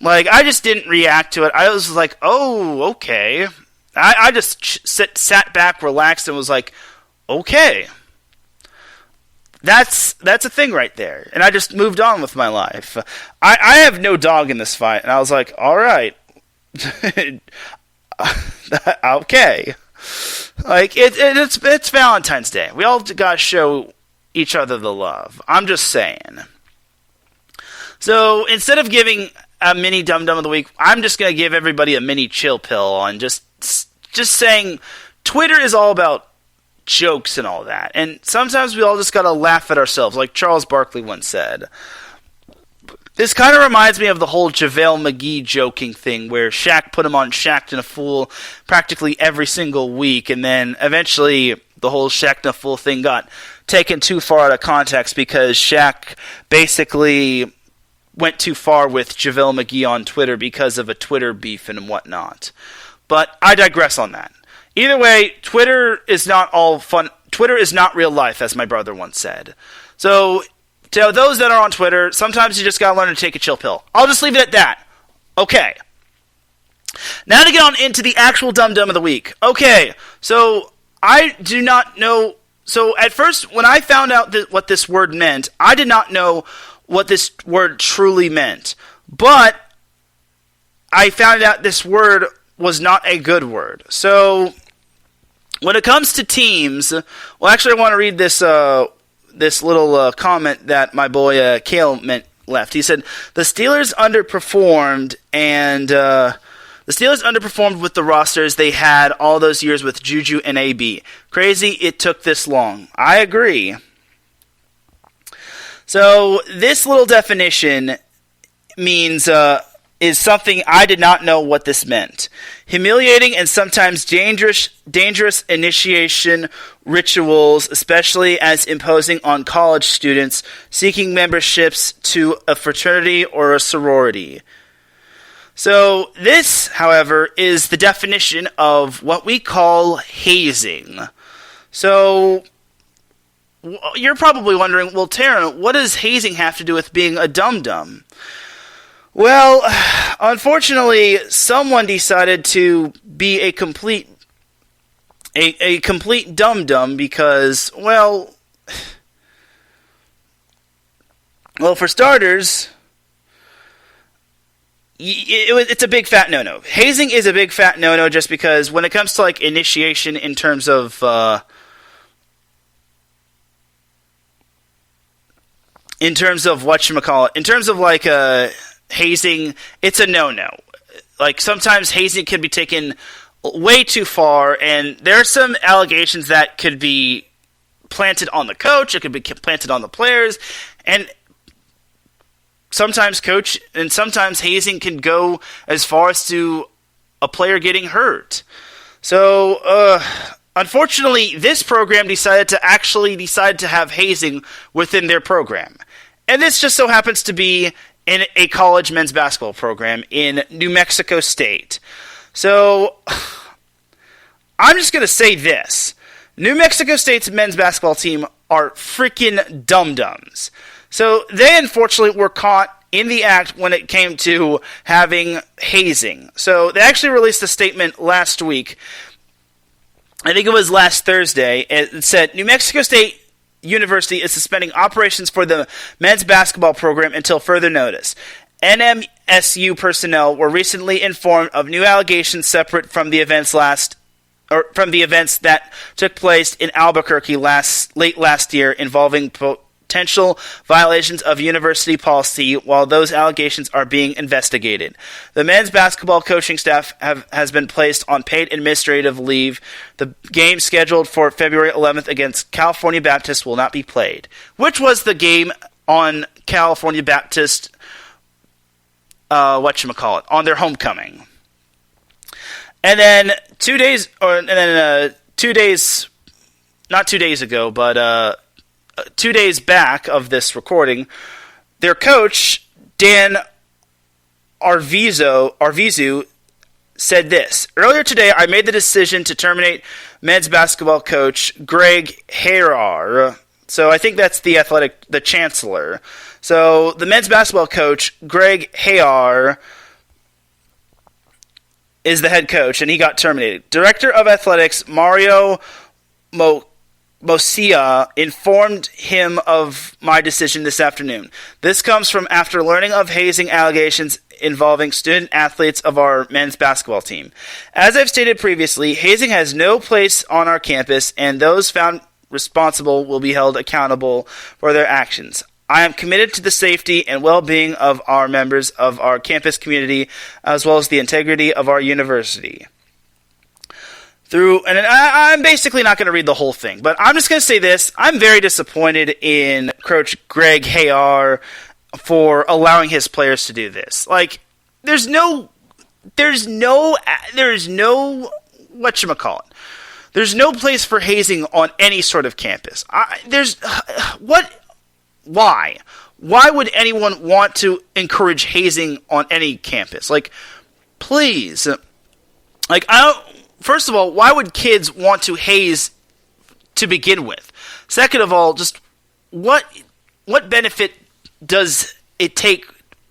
I just didn't react to it. I was like, oh, okay. I just sat back, relaxed, and was like, okay. That's a thing right there. And I just moved on with my life. I have no dog in this fight. And I was like, all right. Okay. It's Valentine's Day. We all got to show each other the love. I'm just saying. So instead of giving a mini dum-dum of the week, I'm just going to give everybody a mini chill pill on just saying Twitter is all about jokes and all that. And sometimes we all just got to laugh at ourselves, like Charles Barkley once said. This kind of reminds me of the whole JaVale McGee joking thing where Shaq put him on Shaqtin' a Fool practically every single week, and then eventually the whole Shaqtin' a Fool thing got taken too far out of context because Shaq basically went too far with JaVale McGee on Twitter because of a Twitter beef and whatnot. But I digress on that. Either way, Twitter is not all fun. Twitter is not real life, as my brother once said. So, to those that are on Twitter, sometimes you just gotta learn to take a chill pill. I'll just leave it at that. Okay. Now to get on into the actual dum-dum of the week. Okay, so I do not know. So at first, when I found out what this word meant, I did not know what this word truly meant. But I found out this word was not a good word. So when it comes to teams, well, actually, I want to read this this little comment that my boy Kale left. He said, the Steelers underperformed, and the Steelers underperformed with the rosters they had all those years with Juju and AB. Crazy it took this long. I agree. So this little definition means is something I did not know what this meant. Humiliating and sometimes dangerous initiation rituals, especially as imposing on college students seeking memberships to a fraternity or a sorority. So this, however, is the definition of what we call hazing. So you're probably wondering, well, Teran, what does hazing have to do with being a dum-dum? Well, unfortunately, someone decided to be a complete dum-dum because, well, for starters, it's a big fat no-no. Hazing is a big fat no-no just because when it comes to like initiation in terms of whatchamacallit, in terms of like hazing, it's a no-no. Like, sometimes hazing can be taken way too far, and there are some allegations that could be planted on the coach, it could be planted on the players, and sometimes hazing can go as far as to a player getting hurt. So, unfortunately, this program decided to have hazing within their program. And this just so happens to be in a college men's basketball program in New Mexico State. So, I'm just going to say this. New Mexico State's men's basketball team are freaking dum-dums. So, they unfortunately were caught in the act when it came to having hazing. So, they actually released a statement last week. I think it was last Thursday. It said, New Mexico State University is suspending operations for the men's basketball program until further notice. NMSU personnel were recently informed of new allegations separate from the events that took place in Albuquerque late last year involving potential violations of university policy. While those allegations are being investigated, the men's basketball coaching staff has been placed on paid administrative leave. The game scheduled for February 11th against California Baptist will not be played, which was the game on California Baptist on their homecoming. And then 2 days back of this recording, their coach, Dan Arvizu, said this. Earlier today, I made the decision to terminate men's basketball coach Greg Hayar. So I think that's the chancellor. So the men's basketball coach, Greg Hayar, is the head coach, and he got terminated. Director of Athletics, Mario Mosia, informed him of my decision this afternoon. This comes from after learning of hazing allegations involving student athletes of our men's basketball team. As I've stated previously, hazing has no place on our campus, and those found responsible will be held accountable for their actions. I am committed to the safety and well-being of our members of our campus community, as well as the integrity of our university. I'm basically not going to read the whole thing, but I'm just going to say this. I'm very disappointed in Coach Greg Hayar for allowing his players to do this. Like, there's no whatchamacallit. There's no place for hazing on any sort of campus. Why? Why would anyone want to encourage hazing on any campus? Like, please. Like, first of all, why would kids want to haze to begin with? Second of all, just what benefit does it take?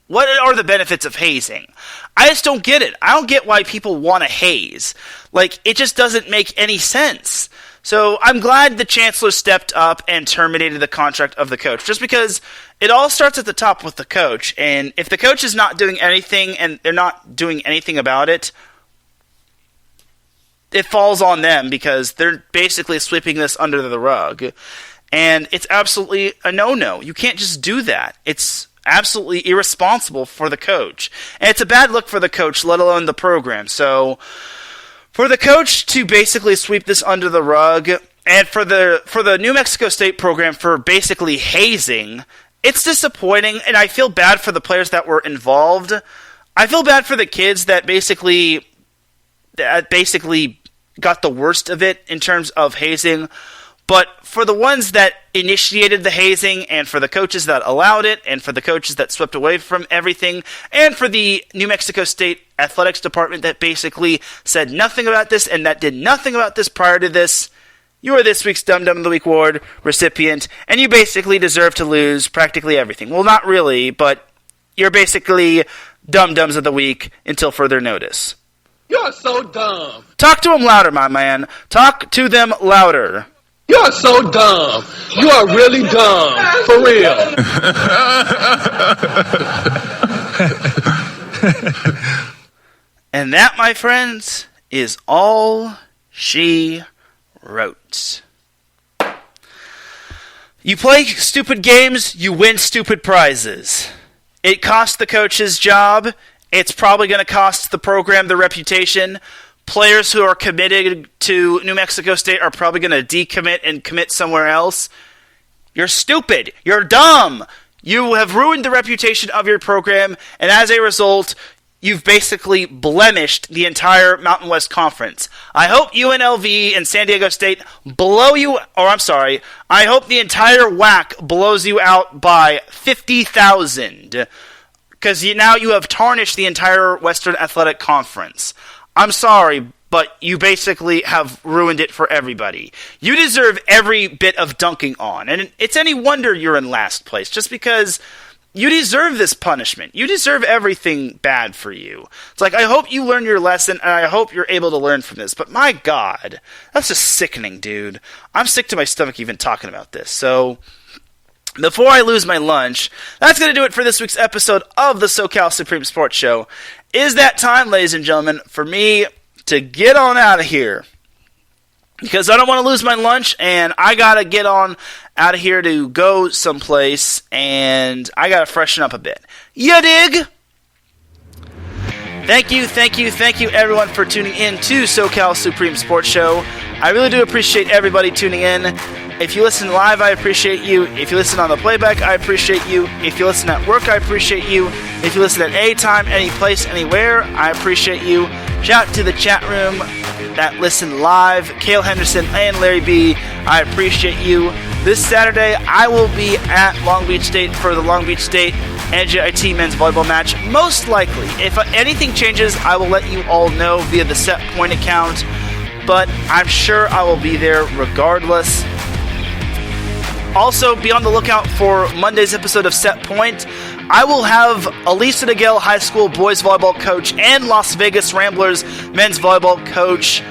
What are the benefits of hazing? I just don't get it. I don't get why people want to haze. Like, it just doesn't make any sense. So I'm glad the chancellor stepped up and terminated the contract of the coach, just because it all starts at the top with the coach. And if the coach is not doing anything and they're not doing anything about it, it falls on them because they're basically sweeping this under the rug. And it's absolutely a no-no. You can't just do that. It's absolutely irresponsible for the coach. And it's a bad look for the coach, let alone the program. So for the coach to basically sweep this under the rug, and for the New Mexico State program for basically hazing, it's disappointing, and I feel bad for the players that were involved. I feel bad for the kids that basically got the worst of it in terms of hazing. But for the ones that initiated the hazing, and for the coaches that allowed it, and for the coaches that swept away from everything, and for the New Mexico State athletics department that basically said nothing about this and that did nothing about this prior to this, you are this week's Dum Dum of the Week award recipient, and you basically deserve to lose practically everything. Well, not really, but you're basically Dum Dums of the Week until further notice. You're so dumb. Talk to them louder, my man. Talk to them louder. You're so dumb. You are really dumb. For real. And that, my friends, is all she wrote. You play stupid games, you win stupid prizes. It cost the coach his job. It's probably going to cost the program their reputation. Players who are committed to New Mexico State are probably going to decommit and commit somewhere else. You're stupid. You're dumb. You have ruined the reputation of your program, and as a result, you've basically blemished the entire Mountain West Conference. I hope UNLV and San Diego State I hope the entire WAC blows you out by 50,000. Because now you have tarnished the entire Western Athletic Conference. I'm sorry, but you basically have ruined it for everybody. You deserve every bit of dunking on, and it's any wonder you're in last place, just because you deserve this punishment. You deserve everything bad for you. It's like, I hope you learn your lesson, and I hope you're able to learn from this, but my God, that's just sickening, dude. I'm sick to my stomach even talking about this, so before I lose my lunch, that's going to do it for this week's episode of the SoCal Supreme Sports Show. Is that time, ladies and gentlemen, for me to get on out of here? Because I don't want to lose my lunch, and I got to get on out of here to go someplace, and I got to freshen up a bit. You dig? Thank you, everyone, for tuning in to SoCal Supreme Sports Show. I really do appreciate everybody tuning in. If you listen live, I appreciate you. If you listen on the playback, I appreciate you. If you listen at work, I appreciate you. If you listen at any time, any place, anywhere, I appreciate you. Shout out to the chat room that listen live, Cale Henderson and Larry B. I appreciate you. This Saturday, I will be at Long Beach State for the Long Beach State NJIT men's volleyball match. Most likely, if anything changes, I will let you all know via the Set Point account, but I'm sure I will be there regardless. Also, be on the lookout for Monday's episode of Set Point. I will have Elisa DeGale High School boys volleyball coach and Las Vegas Ramblers men's volleyball coach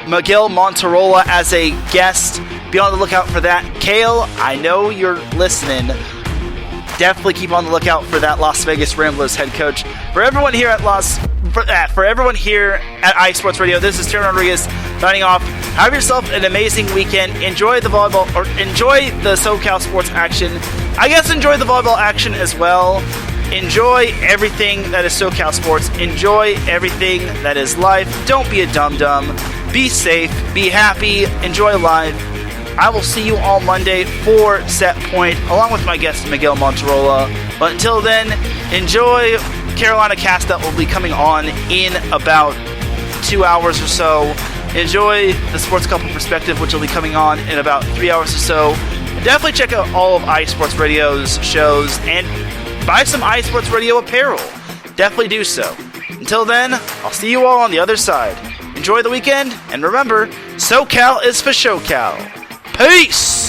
Miguel Monterola as a guest. Be on the lookout for that. Cale, I know you're listening. Definitely keep on the lookout for that Las Vegas Ramblers head coach. For everyone here at iSports Radio, this is Teran Rodriguez signing off. Have yourself an amazing weekend. Enjoy the volleyball, or enjoy the SoCal sports action. I guess enjoy the volleyball action as well. Enjoy everything that is SoCal sports. Enjoy everything that is life. Don't be a dum-dum. Be safe. Be happy. Enjoy life. I will see you all Monday for Set Point, along with my guest Miguel Monterola. But until then, enjoy Carolina Cast that will be coming on in about 2 hours or so. Enjoy the Sports Couple Perspective, which will be coming on in about 3 hours or so. And definitely check out all of iSports Radio's shows and buy some iSports Radio apparel. Definitely do so. Until then, I'll see you all on the other side. Enjoy the weekend, and remember, SoCal is for SoCal. Peace!